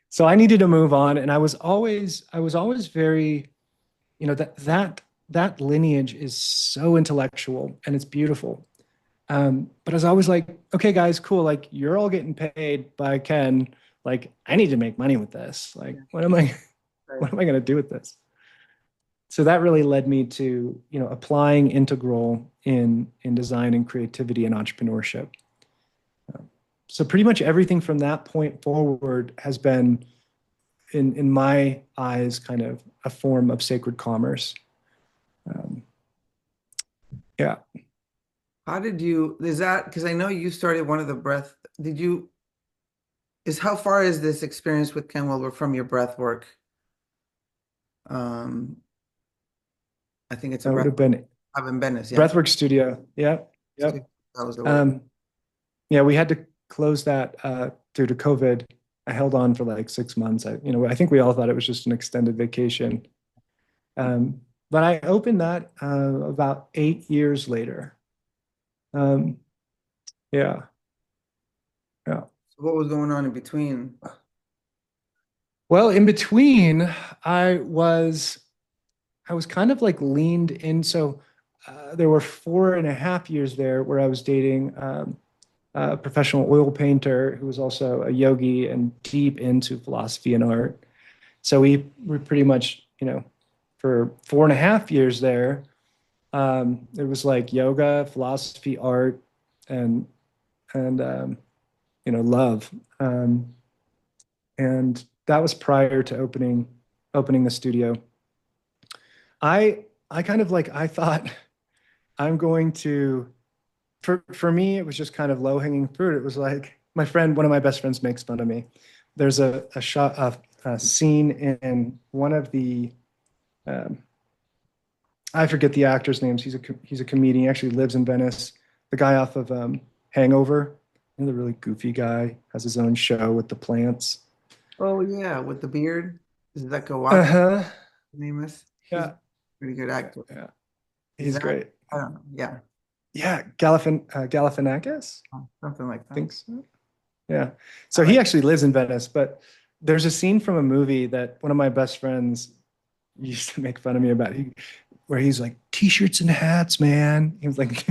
[SPEAKER 2] So I needed to move on, and I was always very, that lineage is so intellectual and it's beautiful. But I was always like, okay, guys, cool. Like you're all getting paid by Ken. Like I need to make money with this. Like
[SPEAKER 1] Yeah,
[SPEAKER 2] what am I
[SPEAKER 1] right.
[SPEAKER 2] what am I going to do with this? so that really led me to, applying integral in design and creativity and entrepreneurship. So pretty much everything from that point forward has been, in my eyes, kind of a form of sacred commerce. Um, yeah.
[SPEAKER 1] How did you, is that, because I know you started one of the breath, did you, how far is this experience with Ken Wilbur from your breath work? Um, I think it's a
[SPEAKER 2] That would
[SPEAKER 1] breath
[SPEAKER 2] have been
[SPEAKER 1] up in Venice, yeah?
[SPEAKER 2] Breathwork Studio. Yeah. Yep.
[SPEAKER 1] That was the word.
[SPEAKER 2] Um, yeah, we had to close that due to COVID. I held on for like 6 months. I think we all thought it was just an extended vacation. But I opened that about 8 years later. Um, yeah, yeah.
[SPEAKER 1] So what was going on in between?
[SPEAKER 2] Well, in between, I was I was kind of like leaned in. So there were 4.5 years there where I was dating a professional oil painter who was also a yogi and deep into philosophy and art. So we were pretty much, for 4.5 years there, it was like yoga, philosophy, art, and love. Um, and that was prior to opening the studio. I kind of like I thought I'm going to for me it was just kind of low hanging fruit. It was like one of my best friends makes fun of me. There's a scene in one of the um, I forget the actor's names. He's a comedian. He actually lives in Venice. The guy off of Hangover, the really goofy guy, has his own show with the plants.
[SPEAKER 1] Oh yeah, with the beard. Is that
[SPEAKER 2] Uh
[SPEAKER 1] Kawaki?
[SPEAKER 2] huh.
[SPEAKER 1] His name is? He's a
[SPEAKER 2] Yeah.
[SPEAKER 1] pretty good actor.
[SPEAKER 2] Yeah.
[SPEAKER 1] Is
[SPEAKER 2] He's
[SPEAKER 1] that?
[SPEAKER 2] great.
[SPEAKER 1] I don't know. Yeah,
[SPEAKER 2] Yeah, Galifianakis.
[SPEAKER 1] something like
[SPEAKER 2] I
[SPEAKER 1] that.
[SPEAKER 2] think so. Yeah.
[SPEAKER 1] I
[SPEAKER 2] So he
[SPEAKER 1] like.
[SPEAKER 2] actually lives in Venice, but there's a scene from a movie that one of my best friends used to make fun of me about. Where he's like, t-shirts and hats, man. He was like,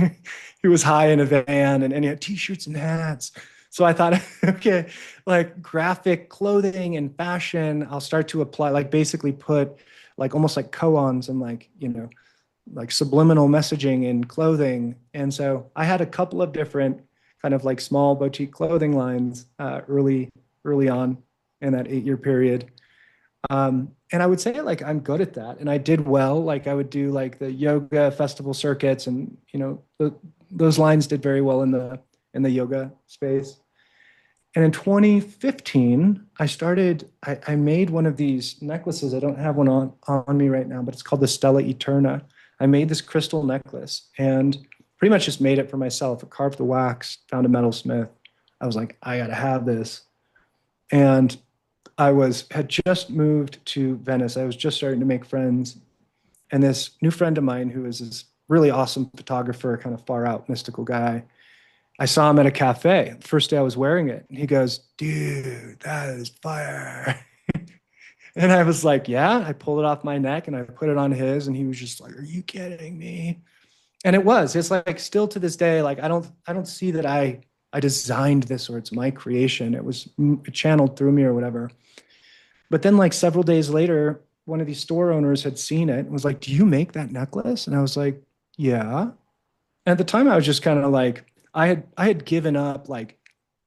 [SPEAKER 2] he was high in a van and he had t-shirts and hats. So I thought, okay, like graphic clothing and fashion, I'll start to apply, like basically put like almost like koans and like, like subliminal messaging in clothing. And so I had a couple of different kind of like small boutique clothing lines early on in that 8 year period. And I would say like I'm good at that, and I did well. Like I would do like the yoga festival circuits, and those lines did very well in the yoga space. And in 2015, I made one of these necklaces. I don't have one on me right now, but it's called the Stella Eterna. I made this crystal necklace and pretty much just made it for myself. I carved the wax, found a metalsmith. I was like, I gotta have this. And had just moved to Venice. I was just starting to make friends. And this new friend of mine who is this really awesome photographer, kind of far out mystical guy, I saw him at a cafe. The first day I was wearing it. And he goes, dude, that is fire. And I was like, yeah. I pulled it off my neck and I put it on his. And he was just like, are you kidding me? And it was. It's like still to this day, like I don't see that I designed this or it's my creation. It was channeled through me or whatever. But then, like several days later, one of these store owners had seen it and was like, do you make that necklace? And I was like, yeah. And at the time, I was just kind of like, I had given up like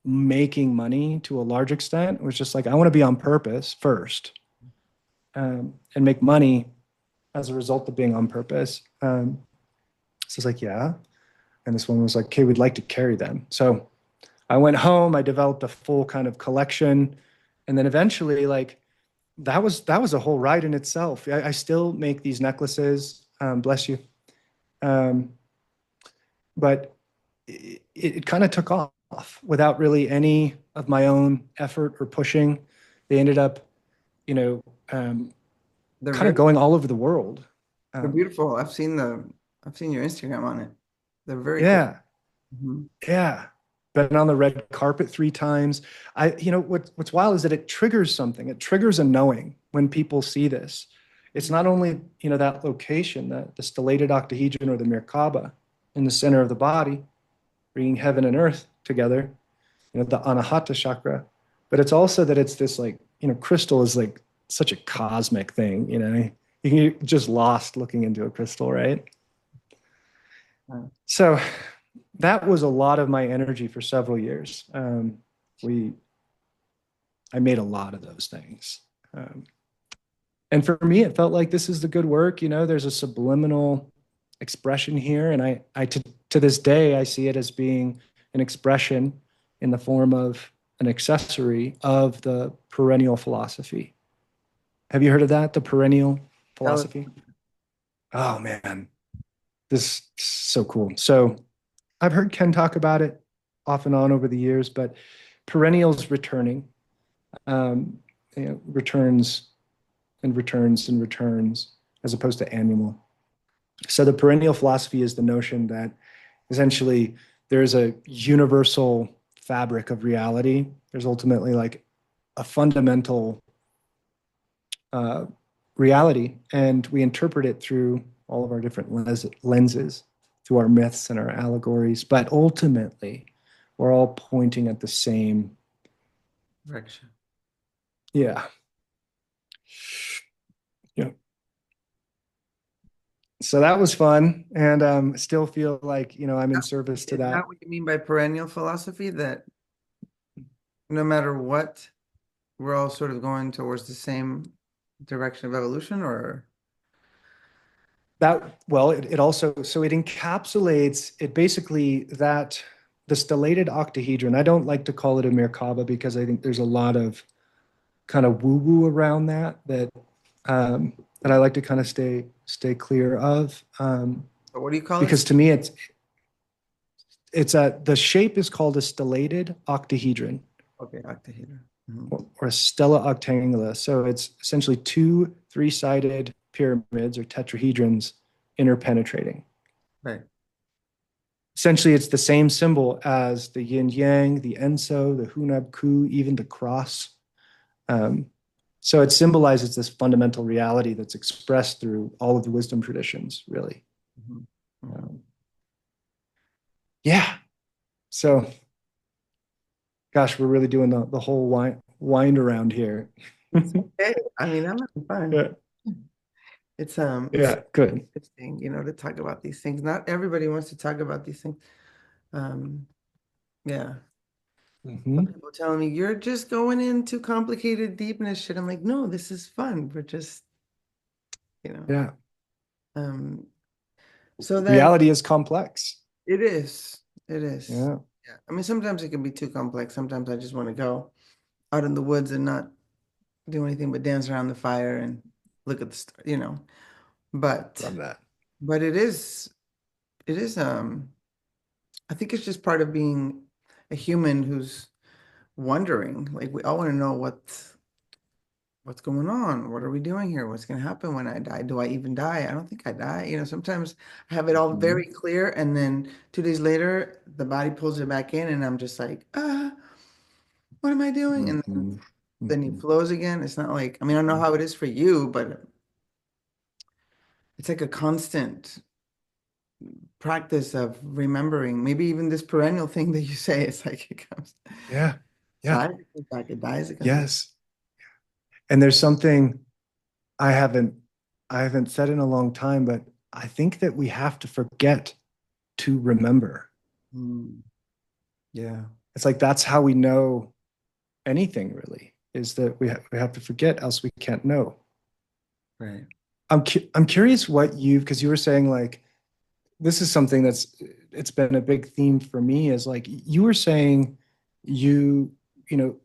[SPEAKER 2] making money to a large extent. It was just like, I want to be on purpose first, and make money as a result of being on purpose. So I was like, yeah. And this one was like, okay, we'd like to carry them. So I went home, I developed a full kind of collection. And then eventually, like, that was a whole ride in itself. I still make these necklaces. Bless you. Um, but it kind of took off without really any of my own effort or pushing. They ended up, you know, um,
[SPEAKER 1] They're
[SPEAKER 2] kind of
[SPEAKER 1] very,
[SPEAKER 2] going all over the world.
[SPEAKER 1] they're
[SPEAKER 2] Um,
[SPEAKER 1] beautiful. I've seen your Instagram on it. They're very cool.
[SPEAKER 2] yeah,
[SPEAKER 1] Mhm.
[SPEAKER 2] yeah. Been on the red carpet 3 times. What's wild is that it triggers something. It triggers a knowing when people see this. It's not only, that location, the stellated octahedron or the Merkaba in the center of the body, bringing heaven and earth together, the Anahata chakra, but it's also that it's this like, crystal is like such a cosmic thing, you get just lost looking into a crystal, right?
[SPEAKER 1] Uh,
[SPEAKER 2] So that was a lot of my energy for several years. We I made a lot of those things. Um, and for me, it felt like this is the good work. There's a subliminal expression here. And to this day, I see it as being an expression in the form of an accessory of the perennial philosophy. Have you heard of that? The perennial
[SPEAKER 1] that was
[SPEAKER 2] philosophy? Oh man, this is so cool. So I've heard Ken talk about it off and on over the years, but perennials returning, um, returns and returns and returns as opposed to annual. So the perennial philosophy is the notion that essentially there's a universal fabric of reality. There's ultimately like a fundamental uh, reality, and we interpret it through all of our different lenses, through our myths and our allegories. But ultimately, we're all pointing at the same.
[SPEAKER 1] direction.
[SPEAKER 2] Yeah. Yeah. So that was fun, and still feel like I'm in service to
[SPEAKER 1] Is
[SPEAKER 2] that.
[SPEAKER 1] that what you mean by perennial philosophy? That no matter what, we're all sort of going towards the same direction of evolution, or
[SPEAKER 2] That well, it also so it encapsulates it basically that the stellated octahedron. I don't like to call it a Merkaba because I think there's a lot of kind of woo woo around um, that I like to kind of stay clear of.
[SPEAKER 1] or what do you call it?
[SPEAKER 2] Because to me, it's the shape is called a stellated octahedron
[SPEAKER 1] Okay, octahedron. Mhm.
[SPEAKER 2] or a stella octangula. So it's essentially two three-sided pyramids or tetrahedrons interpenetrating.
[SPEAKER 1] Right.
[SPEAKER 2] Essentially, it's the same symbol as the yin yang, the enso, the hunab ku, even the cross. Um, so it symbolizes this fundamental reality that's expressed through all of the wisdom traditions, really.
[SPEAKER 1] Mhm. Mhm.
[SPEAKER 2] Um, yeah. So, gosh, we're really doing the whole wind around here.
[SPEAKER 1] It's okay. I mean, I'm having fun.
[SPEAKER 2] Yeah.
[SPEAKER 1] It's
[SPEAKER 2] Yeah. Good.
[SPEAKER 1] interesting, to talk about these things. Not everybody wants to talk about these things. Um, yeah. Some
[SPEAKER 2] Hmm.
[SPEAKER 1] people telling me you're just going into complicated deepness shit. I'm like, no, this is fun. We're just, you know.
[SPEAKER 2] Yeah.
[SPEAKER 1] Um, so then
[SPEAKER 2] Reality is complex.
[SPEAKER 1] it is. It is.
[SPEAKER 2] Yeah.
[SPEAKER 1] Yeah. I mean, sometimes it can be too complex. Sometimes I just want to go out in the woods and not do anything but dance around the fire and look at the stars. But
[SPEAKER 2] Love that.
[SPEAKER 1] but it is I think it's just part of being a human who's wondering. Like we all want to know what's going on? What are we doing here? What's going to happen when I die? Do I even die? I don't think I die. Sometimes I have it all
[SPEAKER 2] Hmm.
[SPEAKER 1] very clear, and then 2 days later, the body pulls it back in, and I'm just like, what am I doing? And then,
[SPEAKER 2] Hmm.
[SPEAKER 1] then he
[SPEAKER 2] Hmm.
[SPEAKER 1] flows again. It's not like, I mean, I don't know how it is for you, but it's like a constant practice of remembering. Maybe even this perennial thing that you say, it's like it comes,
[SPEAKER 2] Yeah. Yeah.
[SPEAKER 1] dies, it comes back, it dies, it comes back.
[SPEAKER 2] Yes. And there's something I haven't I haven't said in a long time, but I think that we have to forget to remember.
[SPEAKER 1] Mm, yeah,
[SPEAKER 2] It's like that's how we know anything really, is that we have to forget, else we can't know.
[SPEAKER 1] right.
[SPEAKER 2] I'm curious what because you were saying like this is something it's been a big theme for me is like you were saying you you know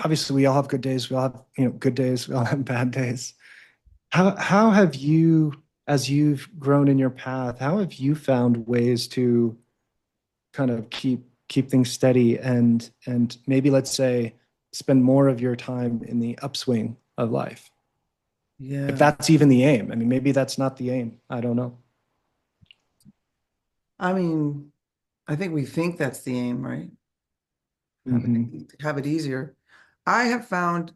[SPEAKER 2] obviously we all have good days, we all have good days, we all have bad days. How have you, as you've grown in your path, how have you found ways to kind of keep things steady and maybe let's say spend more of your time in the upswing of life? If
[SPEAKER 1] Yeah.
[SPEAKER 2] that's even the aim. I mean, maybe that's not the aim. I don't know.
[SPEAKER 1] I mean, I think we think that's the aim, right?
[SPEAKER 2] Hmm.
[SPEAKER 1] Have it easier. I have found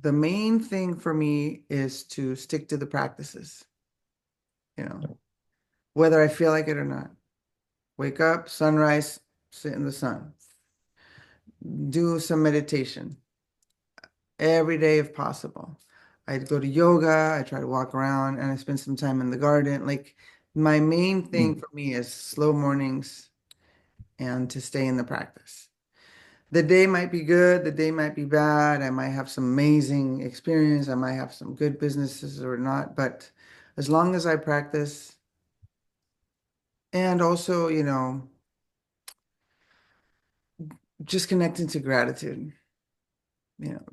[SPEAKER 1] the main thing for me is to stick to the practices, you know, whether I feel like it or not. Wake up, sunrise, sit in the sun, do some meditation every day if possible. I go to yoga, I try to walk around, and I spend some time in the garden. Like my main thing
[SPEAKER 2] Mm.
[SPEAKER 1] for me is slow mornings and to stay in the practice. The day might be good, the day might be bad. I might have some amazing experience, I might have some good businesses or not, but as long as I practice and also, just connecting to gratitude.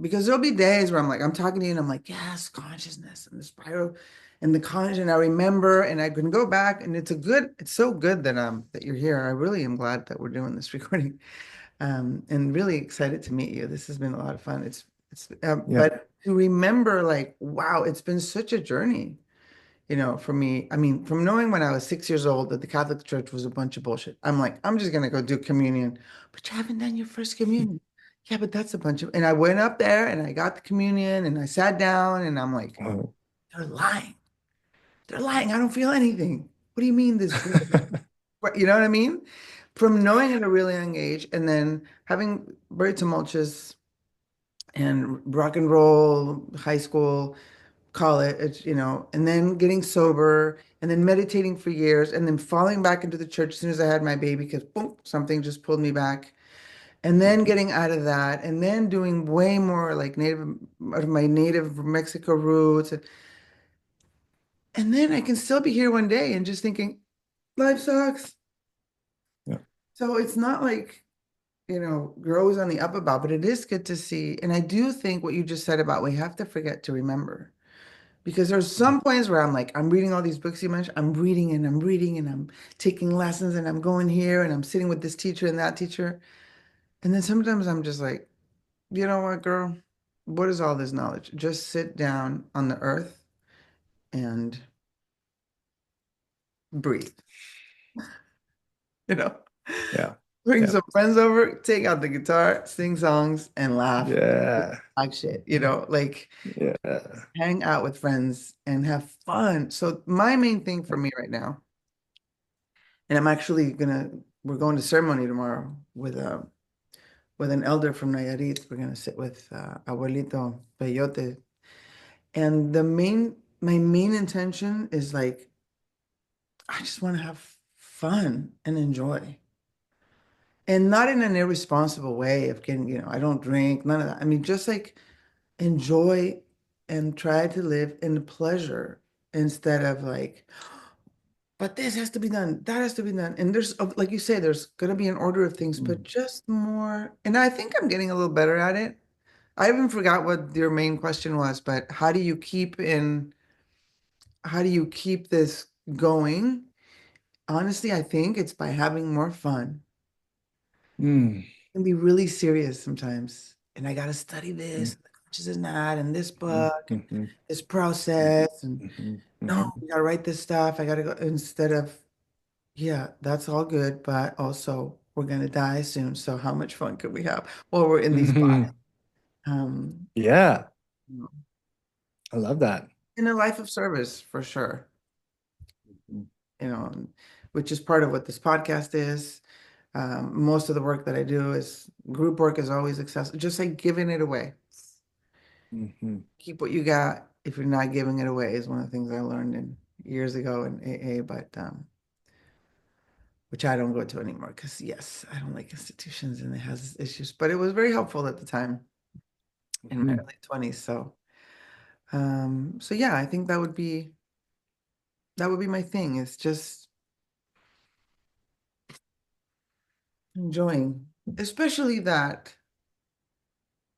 [SPEAKER 1] Because there'll be days where I'm talking to you and I'm like, yes, consciousness and the spiral and the conscious, and I remember and I can go back and it's so good that you're here. I really am glad that we're doing this recording. And really excited to meet you. This has been a lot of fun.
[SPEAKER 2] Yeah.
[SPEAKER 1] But to remember like, wow, it's been such a journey. For me, I mean, from knowing when I was 6 years old that the Catholic Church was a bunch of bullshit, I'm like, I'm just gonna go do communion. But you haven't done your first communion. Yeah, but that's a bunch of, and I went up there and I got the communion and I sat down and I'm like,
[SPEAKER 2] Oh.
[SPEAKER 1] they're lying. They're lying. I don't feel anything. What do you mean this blood? You know what I mean? From knowing at a really young age and then having very tumultuous and rock and roll high school college, and then getting sober and then meditating for years and then falling back into the church as soon as I had my baby because boom, something just pulled me back. And then getting out of that and then doing way more like out of my native Mexico roots. And then I can still be here one day and just thinking, life sucks.
[SPEAKER 2] Yeah.
[SPEAKER 1] So it's not like, grows on the up about, but it is good to see. And I do think what you just said about we have to forget to remember. Because there's some points where I'm like, I'm reading all these books you mentioned. I'm reading and I'm reading and I'm taking lessons and I'm going here and I'm sitting with this teacher and that teacher. And then sometimes I'm just like, you know what, girl? What is all this knowledge? Just sit down on the earth and breathe, you know?
[SPEAKER 2] Yeah.
[SPEAKER 1] Bring
[SPEAKER 2] Yeah.
[SPEAKER 1] some friends over, take out the guitar, sing songs, and laugh.
[SPEAKER 2] Yeah.
[SPEAKER 1] Like shit, like
[SPEAKER 2] Yeah.
[SPEAKER 1] hang out with friends and have fun. So my main thing for me right now, and we're going to ceremony tomorrow with an elder from Nayarit. We're gonna sit with Abuelito Peyote. And my main intention is like, I just want to have fun and enjoy. And not in an irresponsible way of getting, I don't drink, none of that. I mean, just like enjoy and try to live in pleasure instead of like, but this has to be done, that has to be done. And like you say, there's going to be an order of things, but
[SPEAKER 2] Mm.
[SPEAKER 1] just more. And I think I'm getting a little better at it. I even forgot what your main question was, but how do you keep this going? Honestly, I think it's by having more fun.
[SPEAKER 2] Mm.
[SPEAKER 1] It can be really serious sometimes. And I got to study this,
[SPEAKER 2] Mm.
[SPEAKER 1] and the conscious is not, and this
[SPEAKER 2] Mm.
[SPEAKER 1] book, and
[SPEAKER 2] Mhm.
[SPEAKER 1] this
[SPEAKER 2] Mhm.
[SPEAKER 1] process, and
[SPEAKER 2] Mhm.
[SPEAKER 1] no,
[SPEAKER 2] Mhm.
[SPEAKER 1] we got to write this stuff. I got to go instead of, yeah, that's all good, but also we're going to die soon. So how much fun could we have while we're in these bodies?
[SPEAKER 2] Mhm.
[SPEAKER 1] Um,
[SPEAKER 2] Yeah. I love that.
[SPEAKER 1] in a life of service for sure,
[SPEAKER 2] Mhm.
[SPEAKER 1] you know, which is part of what this podcast is. Most of the work that I do is group work is always accessible, just like giving it away.
[SPEAKER 2] Mhm.
[SPEAKER 1] Keep what you got if you're not giving it away is one of the things I learned in years ago in AA, but which I don't go to anymore because yes, I don't like institutions and it has issues, but it was very helpful at the time in my
[SPEAKER 2] Mhm.
[SPEAKER 1] early 20s. So yeah, I think that would be my thing. It's just enjoying, especially that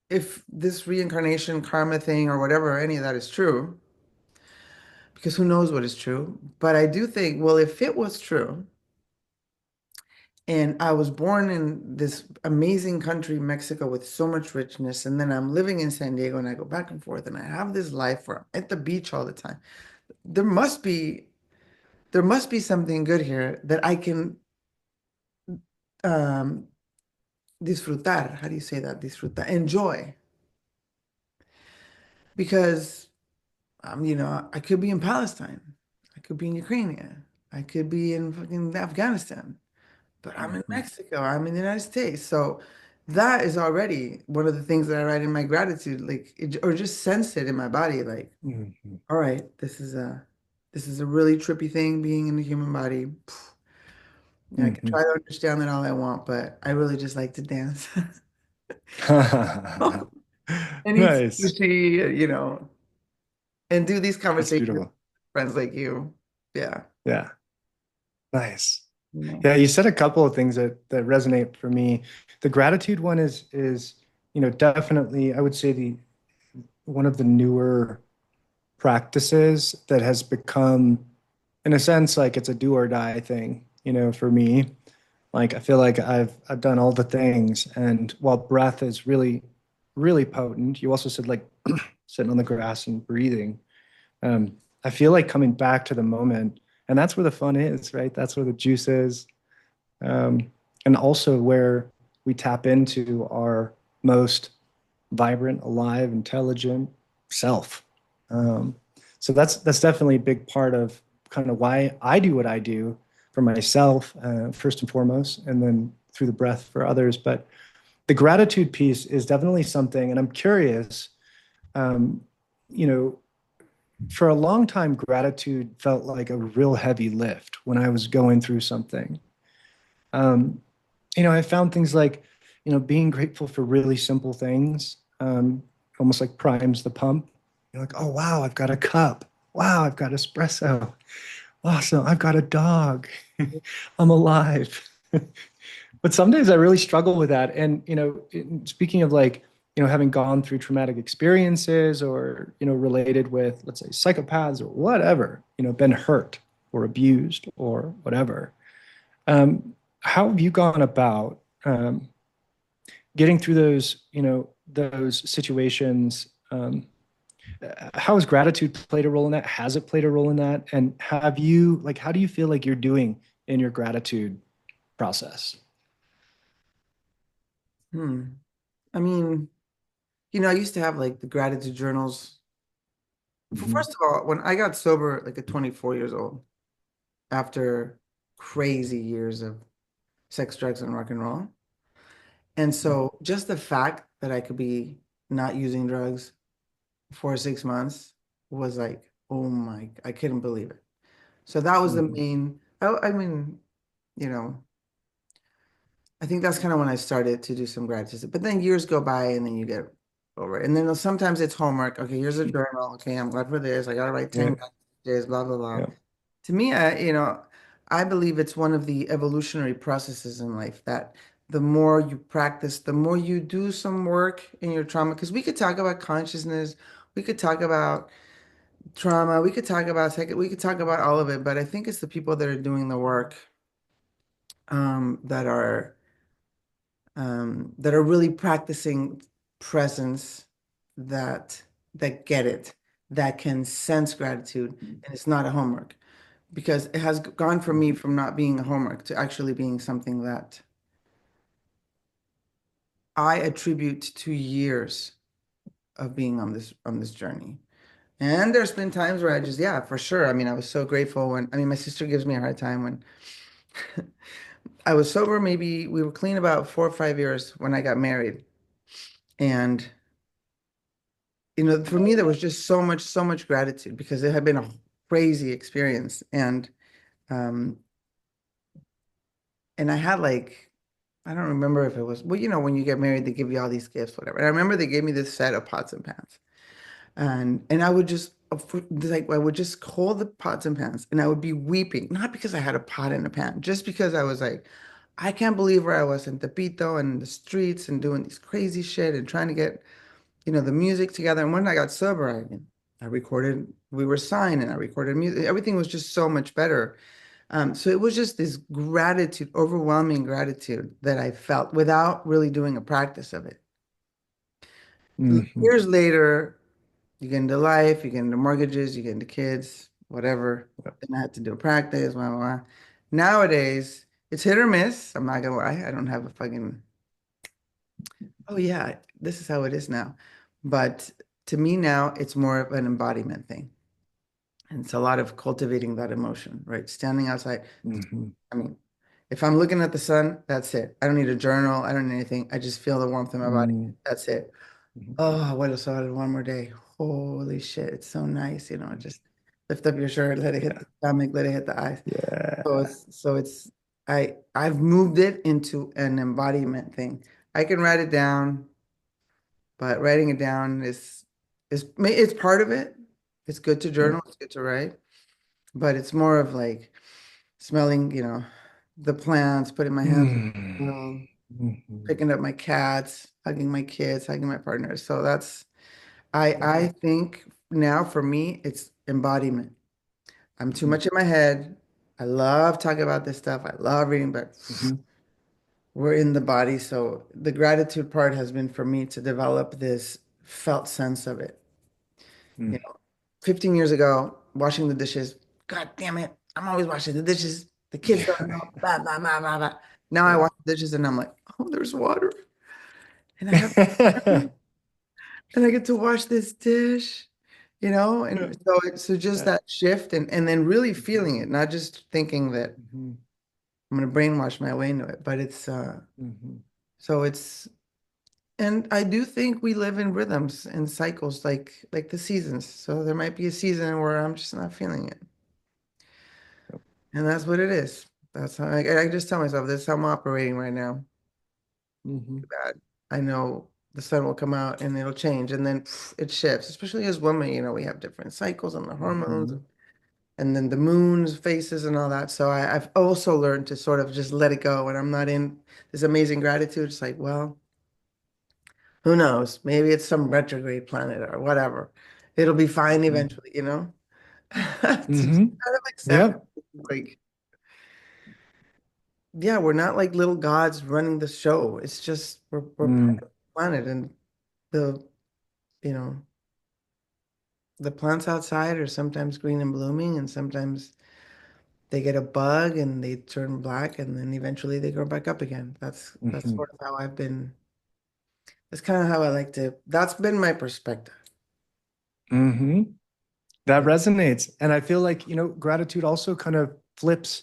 [SPEAKER 1] if this reincarnation karma thing or whatever, any of that is true, because who knows what is true. But I do think, well, if it was true, and I was born in this amazing country, Mexico, with so much richness, and then I'm living in San Diego and I go back and forth and I have this life where I'm at the beach all the time. There must be there must be something good here that I can um disfrutar. How do you say that? Disfrutar, enjoy. Because I could be in Palestine. I could be in Ukraine. I could be in fucking Afghanistan. But I'm in
[SPEAKER 2] Mhm.
[SPEAKER 1] Mexico. I'm in the United States. So that is already one of the things that I write in my gratitude, like, or just sense it in my body, like,
[SPEAKER 2] Mhm.
[SPEAKER 1] all right, this is a really trippy thing being in the human body. Yeah, I can
[SPEAKER 2] Mhm.
[SPEAKER 1] try to understand that all I want, but I really just like to dance and eat
[SPEAKER 2] Nice.
[SPEAKER 1] sushi, and do these
[SPEAKER 2] That's
[SPEAKER 1] conversations with
[SPEAKER 2] beautiful.
[SPEAKER 1] friends like you. Yeah,
[SPEAKER 2] Yeah. Nice.
[SPEAKER 1] you know.
[SPEAKER 2] Yeah, you said a couple of things that resonate for me. The gratitude one is, definitely I would say the one of the newer practices that has become, in a sense, like it's a do or die thing, for me. Like I feel like I've done all the things, and while breath is really, really potent, you also said like sitting on the grass and breathing. I feel like coming back to the moment, and that's where the fun is, right? That's where the juice is, and also where we tap into our most vibrant, alive, intelligent self. Um, so that's definitely a big part of kind of why I do what I do for myself, first and foremost, and then through the breath for others. But the gratitude piece is definitely something, and I'm curious. Um, you know, for a long time, gratitude felt like a real heavy lift when I was going through something. Um, I found things like, being grateful for really simple things, almost like primes the pump. You're like, oh, wow, I've got a cup. Wow, I've got espresso. Awesome, I've got a dog. I'm alive. But some days I really struggle with that. And, speaking of like, having gone through traumatic experiences or, related with, let's say, psychopaths or whatever, been hurt or abused or whatever. How have you gone about getting through those situations? How has gratitude played a role in that? Has it played a role in that? And how do you feel like you're doing in your gratitude process?
[SPEAKER 1] Hmm. I mean, I used to have like the gratitude journals.
[SPEAKER 2] Mhm.
[SPEAKER 1] First of all, when I got sober, like at 24 years old, after crazy years of sex, drugs, and rock and roll. And so just the fact that I could be not using drugs for 6 months was like, oh my, I couldn't believe it. So that was the
[SPEAKER 2] Mhm.
[SPEAKER 1] main, I mean, you know, I think that's kind of when I started to do some gratitude. But then years go by and then you get over it. And then sometimes it's homework. Okay, here's a journal. Okay, I'm glad for this. I gotta write 10
[SPEAKER 2] Yeah,
[SPEAKER 1] gratitudes, blah, blah, blah.
[SPEAKER 2] yeah.
[SPEAKER 1] To me, I believe it's one of the evolutionary processes in life that the more you practice, the more you do some work in your trauma. Because we could talk about consciousness, we could talk about trauma, we could talk about we could talk about all of it. But I think it's the people that are doing the work that are really practicing presence that get it, that can sense gratitude, and it's not a homework because it has gone for me from not being a homework to actually being something that I attribute to years of being on this journey. And there's been times where I just, yeah, for sure. I mean, I was so grateful when, I mean, my sister gives me a hard time when I was sober. Maybe we were clean about 4 or 5 years when I got married. And, for me, there was just so much gratitude because it had been a crazy experience. Um, and I had like, I don't remember if it was, well, when you get married, they give you all these gifts, whatever. And I remember they gave me this set of pots and pans. And I would just I would just hold the pots and pans and I would be weeping, not because I had a pot and a pan, just because I was like, I can't believe where I was in Tepito and in the streets and doing these crazy shit and trying to get, the music together. And when I got sober, I recorded, we were signed and I recorded music. Everything was just so much better. So it was just this gratitude, overwhelming gratitude that I felt without really doing a practice of it.
[SPEAKER 2] Mhm.
[SPEAKER 1] Years later, you get into life, you get into mortgages, you get into kids, whatever. Then I had to do a practice, blah, blah, blah. Nowadays, it's hit or miss. I'm not gonna lie. I don't have a fucking, oh yeah, this is how it is now. But to me now, it's more of an embodiment thing. And it's a lot of cultivating that emotion, right? Standing outside.
[SPEAKER 2] Mhm.
[SPEAKER 1] I mean, If I'm looking at the sun, that's it. I don't need a journal. I don't need anything. I just feel the warmth in my body.
[SPEAKER 2] Mm,
[SPEAKER 1] That's it.
[SPEAKER 2] mhm,
[SPEAKER 1] Oh, what else? I one more day. Holy shit, it's so nice. Just lift up your shirt, let it hit
[SPEAKER 2] yeah,
[SPEAKER 1] the stomach, let it hit the eyes. So
[SPEAKER 2] yeah.
[SPEAKER 1] it's I've moved it into an embodiment thing. I can write it down, but writing it down is it's part of it. It's good to
[SPEAKER 2] Yep.
[SPEAKER 1] journal, it's good to write, but it's more of like smelling, the plants, putting my hands,
[SPEAKER 2] Mm,
[SPEAKER 1] um,
[SPEAKER 2] mhm,
[SPEAKER 1] picking up my cats, hugging my kids, hugging my partners. So that's I
[SPEAKER 2] yep,
[SPEAKER 1] I think now for me it's embodiment. I'm too
[SPEAKER 2] mhm,
[SPEAKER 1] much in my head. I love talking about this stuff. I love reading, but
[SPEAKER 2] mhm,
[SPEAKER 1] we're in the body. So the gratitude part has been for me to develop this felt sense of it.
[SPEAKER 2] mm,
[SPEAKER 1] You know, 15 years ago, washing the dishes, God damn it, I'm always washing the dishes. The kids don't know, blah, blah, blah, blah, blah. Now I
[SPEAKER 2] yeah.
[SPEAKER 1] wash the dishes and I'm like, oh, there's water. And I have and I get to wash this dish,
[SPEAKER 2] Yeah,
[SPEAKER 1] and so just
[SPEAKER 2] yeah.
[SPEAKER 1] that shift and then really feeling it, not just thinking that
[SPEAKER 2] Mhm,
[SPEAKER 1] I'm gonna brainwash my way into it, but
[SPEAKER 2] mhm,
[SPEAKER 1] so it's and I do think we live in rhythms and cycles like the seasons. So there might be a season where I'm just not feeling it.
[SPEAKER 2] yep,
[SPEAKER 1] And that's what it is. That's how I just tell myself this is how I'm operating right now.
[SPEAKER 2] mhm,
[SPEAKER 1] Bad. I know the sun will come out and it'll change and then it shifts, especially as women, we have different cycles and the hormones
[SPEAKER 2] mhm,
[SPEAKER 1] and then the moon's phases and all that. So I've also learned to sort of just let it go when I'm not in this amazing gratitude. It's like, well, who knows? Maybe it's some retrograde planet or whatever. It'll be fine
[SPEAKER 2] mhm,
[SPEAKER 1] eventually, you know? To just
[SPEAKER 2] mhm.
[SPEAKER 1] kind of accept
[SPEAKER 2] Yep.
[SPEAKER 1] it. Like, yeah, we're not like little gods running the show. It's just we're part
[SPEAKER 2] Mm,
[SPEAKER 1] of the planet and the, you know, the plants outside are sometimes green and blooming and sometimes they get a bug and they turn black and then eventually they grow back up again. That's
[SPEAKER 2] mhm,
[SPEAKER 1] sort of how I've been. That's kind of how I like to. That's been my perspective.
[SPEAKER 2] mhm. That
[SPEAKER 1] Yeah,
[SPEAKER 2] resonates. And I feel like, gratitude also kind of flips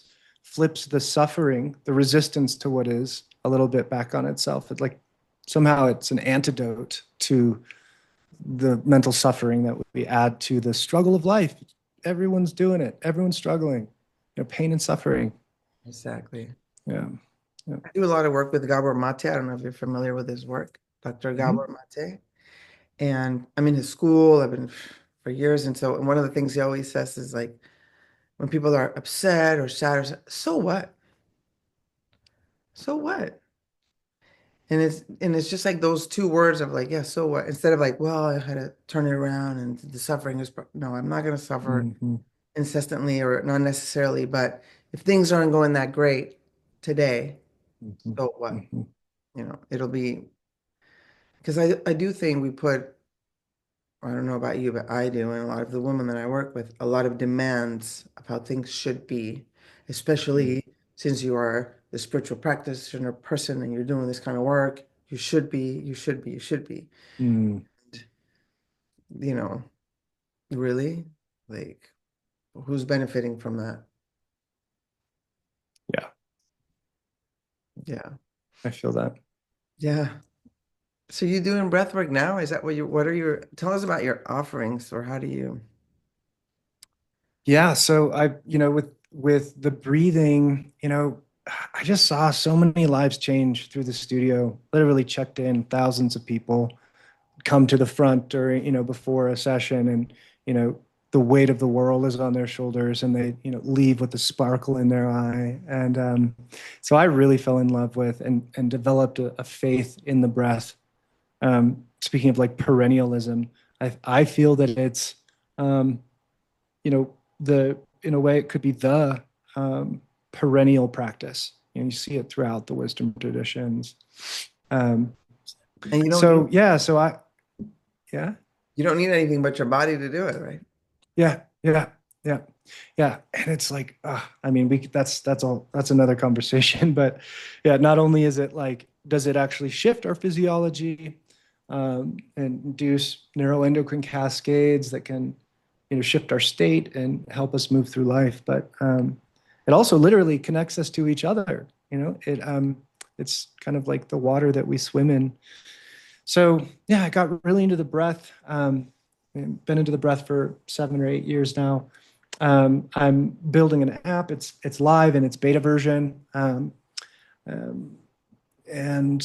[SPEAKER 2] the suffering, the resistance to what is a little bit back on itself. It like somehow it's an antidote to the mental suffering that we add to the struggle of life. Everyone's doing it. Everyone's struggling. Pain and suffering.
[SPEAKER 1] exactly.
[SPEAKER 2] Yeah. Yeah.
[SPEAKER 1] I do a lot of work with Gabor Mate. I don't know if you're familiar with his work, Dr. Gabor
[SPEAKER 2] Mhm.
[SPEAKER 1] Mate. And I'm in his school. I've been for years. And so, and one of the things he always says is like, when people are upset or sad, so what? So what? And it's just like those two words of like, yeah, so what? Instead of like, well, I had to turn it around and the suffering is, no, I'm not going to suffer
[SPEAKER 2] Mhm.
[SPEAKER 1] incessantly or not necessarily. But if things aren't going that great today,
[SPEAKER 2] Mhm.
[SPEAKER 1] so what?
[SPEAKER 2] Mhm.
[SPEAKER 1] It'll be because I do think we put, I don't know about you, but I do, and a lot of the women that I work with, a lot of demands of how things should be,
[SPEAKER 2] Mhm.
[SPEAKER 1] especially since you are the spiritual practitioner person and you're doing this kind of work. You should be, you should be, you should be.
[SPEAKER 2] Mm.
[SPEAKER 1] You know, really? Like, who's benefiting from that?
[SPEAKER 2] Yeah,
[SPEAKER 1] Yeah.
[SPEAKER 2] I feel that.
[SPEAKER 1] Yeah. So you doing breath work now? Is that what are tell us about your offerings or how do you?
[SPEAKER 2] Yeah, so with the breathing, I just saw so many lives change through the studio. Literally checked in thousands of people come to the front during, before a session and, you know, the weight of the world is on their shoulders and they, leave with a sparkle in their eye. And so I really fell in love with and developed a faith in the breath. Speaking of like perennialism, I feel that it's um, the in a way it could be the perennial practice. You see it throughout the wisdom traditions. Um,
[SPEAKER 1] And
[SPEAKER 2] so yeah, so I yeah.
[SPEAKER 1] you don't need anything but your body to do it, right?
[SPEAKER 2] Yeah, yeah, yeah, yeah. And it's like, I mean, that's another conversation. But yeah, not only is it like, does it actually shift our physiology and induce neuroendocrine cascades that can, shift our state and help us move through life, but it also literally connects us to each other. It's kind of like the water that we swim in. So yeah, I got really into the breath. Been into the breath for 7 or 8 years now. I'm building an app. It's live in its beta version. Um, and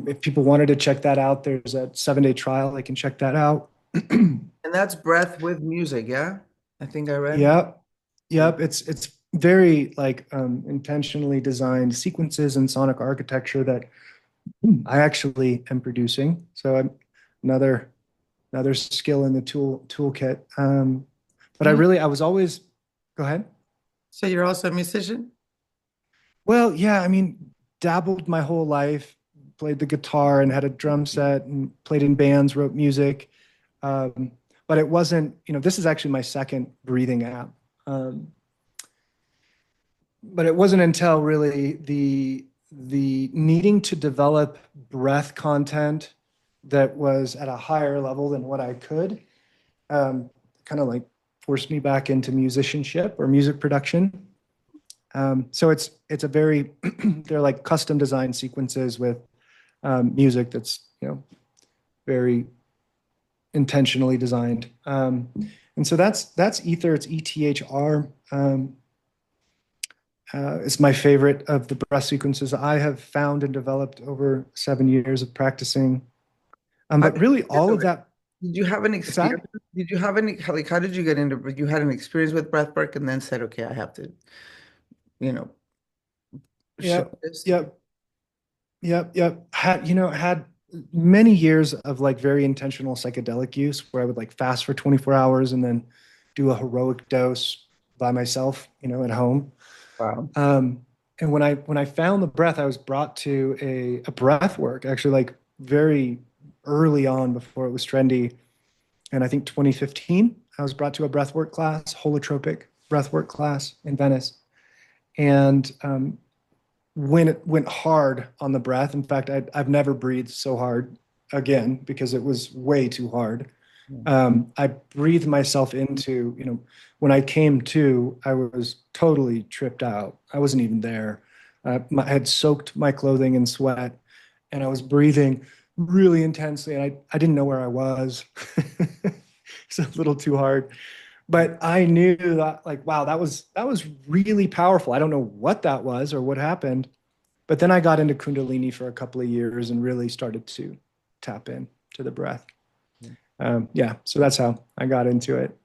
[SPEAKER 2] if people wanted to check that out, there's a 7-day trial. They can check that out.
[SPEAKER 1] And that's breath with music, yeah? I think I read.
[SPEAKER 2] Yep.
[SPEAKER 1] Yeah.
[SPEAKER 2] Yep. It's very like intentionally designed sequences and sonic architecture that I actually am producing. So I'm another another skill in the toolkit. But
[SPEAKER 1] Hmm.
[SPEAKER 2] I was always, go ahead.
[SPEAKER 1] So you're also a musician?
[SPEAKER 2] Well, yeah, I mean, dabbled my whole life, played the guitar and had a drum set and played in bands, wrote music. Um, but it wasn't, this is actually my second breathing app. Um, but it wasn't until really the needing to develop breath content that was at a higher level than what I could, kind of like forced me back into musicianship or music production. So it's a very they're like custom designed sequences with music that's very intentionally designed. And so that's Ether. It's ETHR. It's my favorite of the breath sequences I have found and developed over 7 years of practicing.
[SPEAKER 1] How
[SPEAKER 2] But
[SPEAKER 1] did
[SPEAKER 2] really,
[SPEAKER 1] you get
[SPEAKER 2] all
[SPEAKER 1] to
[SPEAKER 2] of
[SPEAKER 1] it?
[SPEAKER 2] that.
[SPEAKER 1] Did you have an
[SPEAKER 2] What's
[SPEAKER 1] experience?
[SPEAKER 2] that?
[SPEAKER 1] Did you have any, like, how did you get into, you had an experience with breath work and then said, okay, I have to, you know, show
[SPEAKER 2] Yep,
[SPEAKER 1] this.
[SPEAKER 2] yep, yep. Had many years of like very intentional psychedelic use where I would like fast for 24 hours and then do a heroic dose by myself, at home.
[SPEAKER 1] Wow.
[SPEAKER 2] Um, and when I found the breath, I was brought to a breath work actually like very early on before it was trendy. And I think 2015, I was brought to a breathwork class, holotropic breathwork class in Venice. And when it went hard on the breath, in fact, I've never breathed so hard again because it was way too hard. I breathed myself into, when I came to, I was totally tripped out. I wasn't even there. I had soaked my clothing in sweat and I was breathing really intensely and I didn't know where I was. It's a little too hard. But I knew that like, wow, that was really powerful. I don't know what that was or what happened. But then I got into Kundalini for a couple of years and really started to tap in to the breath. Yeah, so that's how I got into it.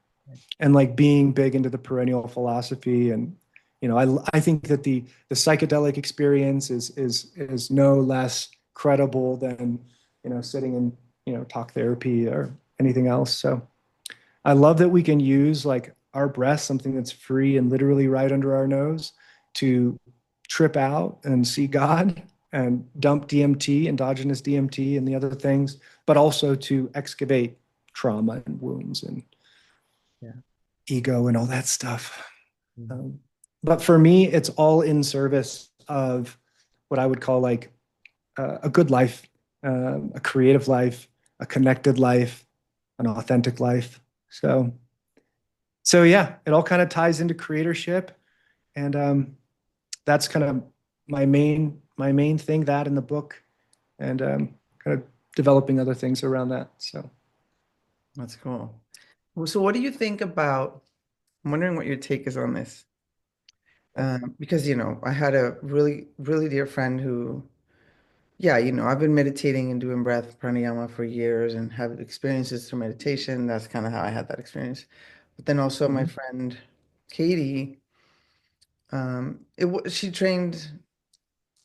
[SPEAKER 2] And like being big into the perennial philosophy, and I think that the psychedelic experience is no less credible than sitting in talk therapy or anything else. So I love that we can use like our breath, something that's free and literally right under our nose, to trip out and see God and dump DMT, endogenous DMT, and the other things, but also to excavate trauma and wounds and
[SPEAKER 1] Yeah.
[SPEAKER 2] ego and all that stuff.
[SPEAKER 1] Mhm.
[SPEAKER 2] Um, but for me, it's all in service of what I would call like a good life, a creative life, a connected life, an authentic life. So yeah, it all kind of ties into creatorship, and that's kind of my main thing, that in the book, and kind of developing other things around that. So
[SPEAKER 1] That's cool. Well, so what do you think about, I'm wondering what your take is on this. Because, I had a really, really dear friend who, yeah, I've been meditating and doing breath pranayama for years and have experiences through meditation. That's kind of how I had that experience. But then also my
[SPEAKER 2] mhm.
[SPEAKER 1] friend Katie, she trained,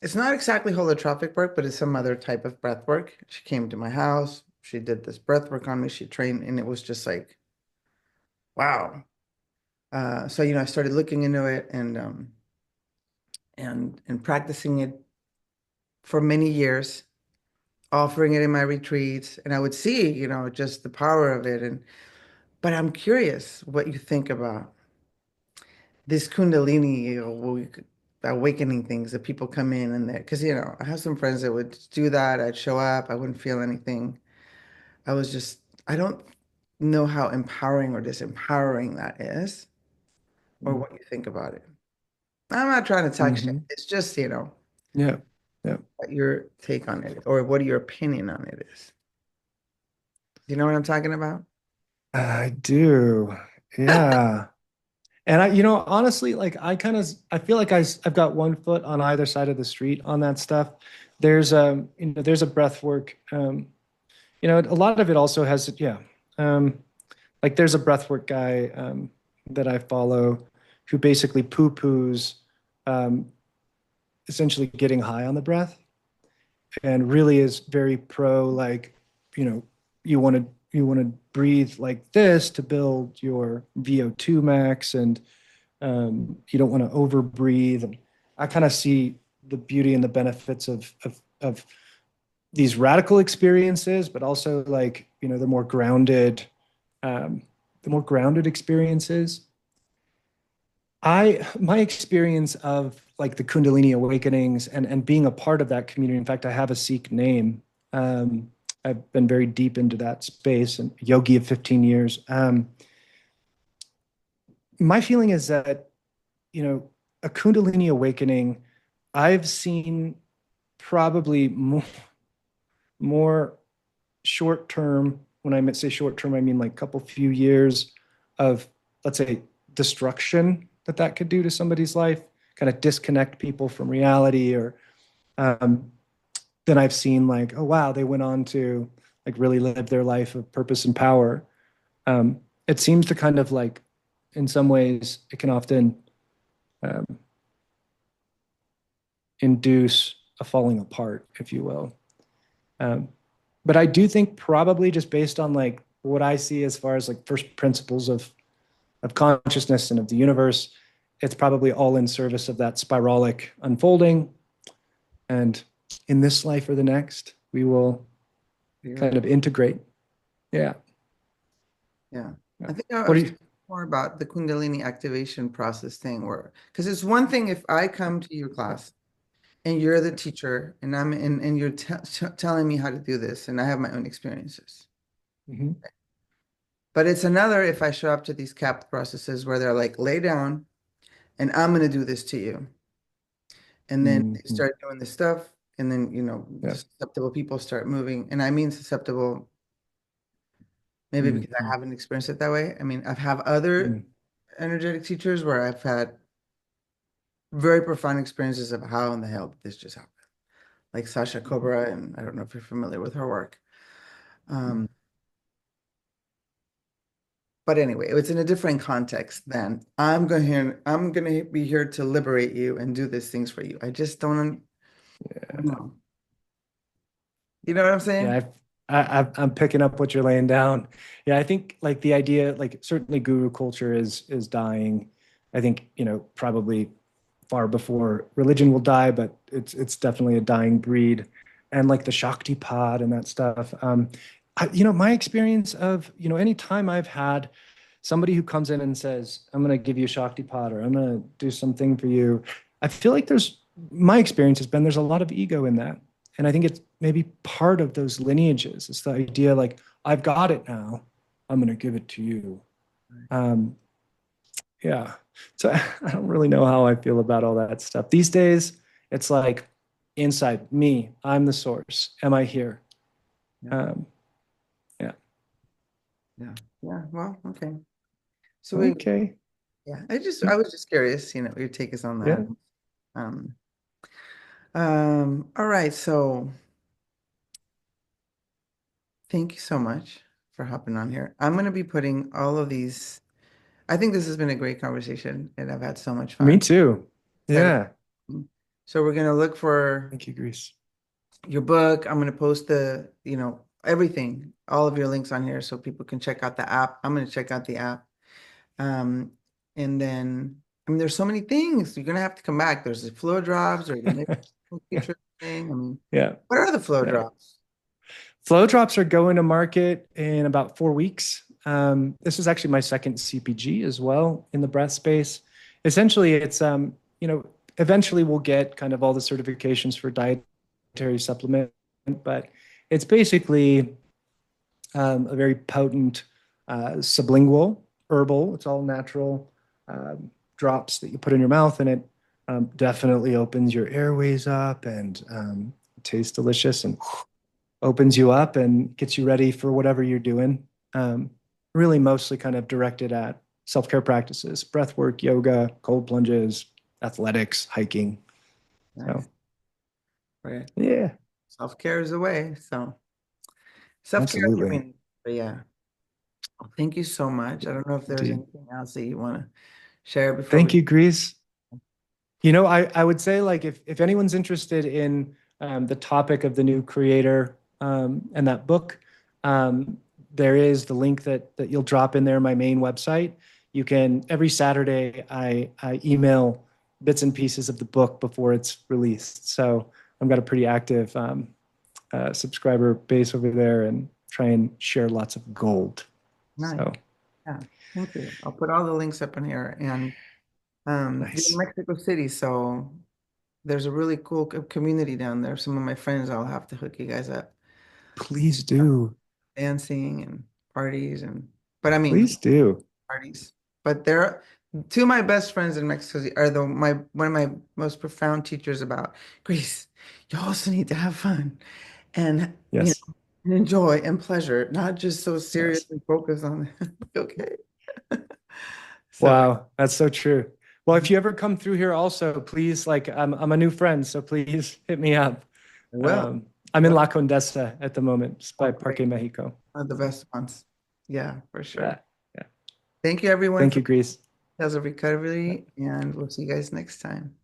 [SPEAKER 1] it's not exactly holotropic work, but it's some other type of breath work. She came to my house, she did this breath work on me, she trained, and it was just like, wow. So, I started looking into it and practicing it for many years, offering it in my retreats, and I would see, just the power of it. But I'm curious what you think about this Kundalini, awakening things that people come in and that, because, I have some friends that would do that. I'd show up, I wouldn't feel anything. I don't know how empowering or disempowering that is, or what you think about it. I'm not trying to talk shit.
[SPEAKER 2] Hmm.
[SPEAKER 1] It's just,
[SPEAKER 2] Yeah. Yeah.
[SPEAKER 1] what your take on it or what your opinion on it is. Do you know what I'm talking about?
[SPEAKER 2] I do. Yeah. And honestly, like I feel like I've got one foot on either side of the street on that stuff. There's a breath work. A lot of it also has, yeah. Like there's a breathwork guy that I follow who basically poo-poos um, essentially getting high on the breath and really is very pro like, you know, you want to breathe like this to build your VO2 max and you don't want to over breathe. And I kind of see the beauty and the benefits of these radical experiences, but also like, um, the more grounded experiences. My experience of like the Kundalini awakenings and being a part of that community. In fact, I have a Sikh name. I've been very deep into that space and yogi of 15 years. My feeling is that, a Kundalini awakening, I've seen probably more short term. When I say short term, I mean like a couple few years of, let's say, destruction that could do to somebody's life, kind of disconnect people from reality, or um, then I've seen like, oh wow, they went on to like really live their life of purpose and power. It seems to kind of like, in some ways, it can often um, induce a falling apart, if you will. Um, but I do think probably just based on like what I see as far as like first principles of consciousness and of the universe, it's probably all in service of that spiralic unfolding. And in this life or the next, we will
[SPEAKER 1] Yeah.
[SPEAKER 2] kind of integrate. Yeah.
[SPEAKER 1] Yeah.
[SPEAKER 2] Yeah.
[SPEAKER 1] I think I
[SPEAKER 2] What do
[SPEAKER 1] was
[SPEAKER 2] you?
[SPEAKER 1] talking more about the Kundalini activation process thing where, because it's one thing if I come to your class and you're the teacher and and you're telling me how to do this and I have my own experiences.
[SPEAKER 2] Mhm.
[SPEAKER 1] But it's another if I show up to these CAP processes where they're like, lay down and I'm going to do this to you. And then they
[SPEAKER 2] Mhm.
[SPEAKER 1] start doing this stuff. And then, the
[SPEAKER 2] Yeah.
[SPEAKER 1] susceptible people start moving. And I mean susceptible, maybe because I
[SPEAKER 2] Mhm.
[SPEAKER 1] haven't experienced it that way. I mean, I've had other
[SPEAKER 2] Mhm.
[SPEAKER 1] energetic teachers where I've had very profound experiences of how in the hell did this just happen. Like Sasha Cobra, and I don't know if you're familiar with her work. Um, but anyway, it's in a different context than I'm gonna be here to liberate you and do these things for you. I just I don't know. You know what I'm saying?
[SPEAKER 2] Yeah, I'm picking up what you're laying down. Yeah, I think like the idea, like certainly guru culture is dying. I think, probably far before religion will die, but it's definitely a dying breed. And like the Shakti pod and that stuff. My experience of, any time I've had somebody who comes in and says, I'm going to give you a Shakti pod or I'm going to do something for you, I feel like my experience has been there's a lot of ego in that. And I think it's maybe part of those lineages. It's the idea like, I've got it now. I'm going to give it to you. Um, yeah. So I don't really know how I feel about all that stuff. These days, it's like inside me, I'm the source. Am I here?
[SPEAKER 1] Yeah,
[SPEAKER 2] Um, yeah.
[SPEAKER 1] yeah, yeah. Well, okay. So
[SPEAKER 2] Okay.
[SPEAKER 1] yeah, I was just curious, what your take is on that.
[SPEAKER 2] Yeah.
[SPEAKER 1] Um, all right. So thank you so much for hopping on here. I'm gonna be putting all of these. I think this has been a great conversation, and I've had so much
[SPEAKER 2] Me
[SPEAKER 1] fun.
[SPEAKER 2] too.
[SPEAKER 1] Excited.
[SPEAKER 2] Yeah.
[SPEAKER 1] So we're gonna look for
[SPEAKER 2] Thank you, Greece.
[SPEAKER 1] your book. I'm gonna post everything, all of your links on here so people can check out the app. I'm gonna check out the app. Um, and then I mean there's so many things. You're gonna have to come back. There's the flow drops or the maybe future thing. I mean,
[SPEAKER 2] Yeah.
[SPEAKER 1] what are the flow
[SPEAKER 2] Yeah.
[SPEAKER 1] drops?
[SPEAKER 2] Flow drops are going to market in about 4 weeks. This is actually my second CPG as well in the breath space. Essentially, it's eventually we'll get kind of all the certifications for dietary supplement, but it's basically a very potent sublingual herbal. It's all natural drops that you put in your mouth, and it definitely opens your airways up and tastes delicious and opens you up and gets you ready for whatever you're doing. Um, Really mostly kind of directed at self-care practices, breath work, yoga, cold plunges, athletics, hiking. So
[SPEAKER 1] Nice. Right.
[SPEAKER 2] yeah,
[SPEAKER 1] Self-care is the way. So self-care is
[SPEAKER 2] absolutely.
[SPEAKER 1] everything. But yeah. Well, thank you so much. I don't know if there's
[SPEAKER 2] Indeed.
[SPEAKER 1] anything else that you want to share before we.
[SPEAKER 2] Thank you, Grease. I would say like if anyone's interested in the topic of the new creator and that book, um, there is the link that you'll drop in there, my main website. You can every Saturday I email bits and pieces of the book before it's released. So I've got a pretty active subscriber base over there and try and share lots of gold.
[SPEAKER 1] Nice.
[SPEAKER 2] So
[SPEAKER 1] Yeah. Thank you. I'll put all the links up in here. And you're in
[SPEAKER 2] nice.
[SPEAKER 1] Mexico City, so there's a really cool community down there. Some of my friends, I'll have to hook you guys up.
[SPEAKER 2] Please do.
[SPEAKER 1] Dancing and parties but I mean
[SPEAKER 2] Please do.
[SPEAKER 1] parties. But they're two of my best friends in Mexico City are the my one of my most profound teachers about Greece. You also need to have fun and
[SPEAKER 2] Yes.
[SPEAKER 1] and enjoy and pleasure, not just so serious
[SPEAKER 2] Yes.
[SPEAKER 1] and focus on okay. So
[SPEAKER 2] Wow, that's so true. Well, if you ever come through here also, please, like I'm a new friend, so please hit me up.
[SPEAKER 1] well,
[SPEAKER 2] I'm in
[SPEAKER 1] well,
[SPEAKER 2] La Condesa at the moment, just
[SPEAKER 1] oh,
[SPEAKER 2] by
[SPEAKER 1] great.
[SPEAKER 2] Parque Mexico.
[SPEAKER 1] One of the best ones. Yeah, for sure.
[SPEAKER 2] Yeah. Yeah.
[SPEAKER 1] Thank you everyone
[SPEAKER 2] Thank
[SPEAKER 1] for
[SPEAKER 2] you, Grease.
[SPEAKER 1] Tales of Recovery, and we'll see you guys next time.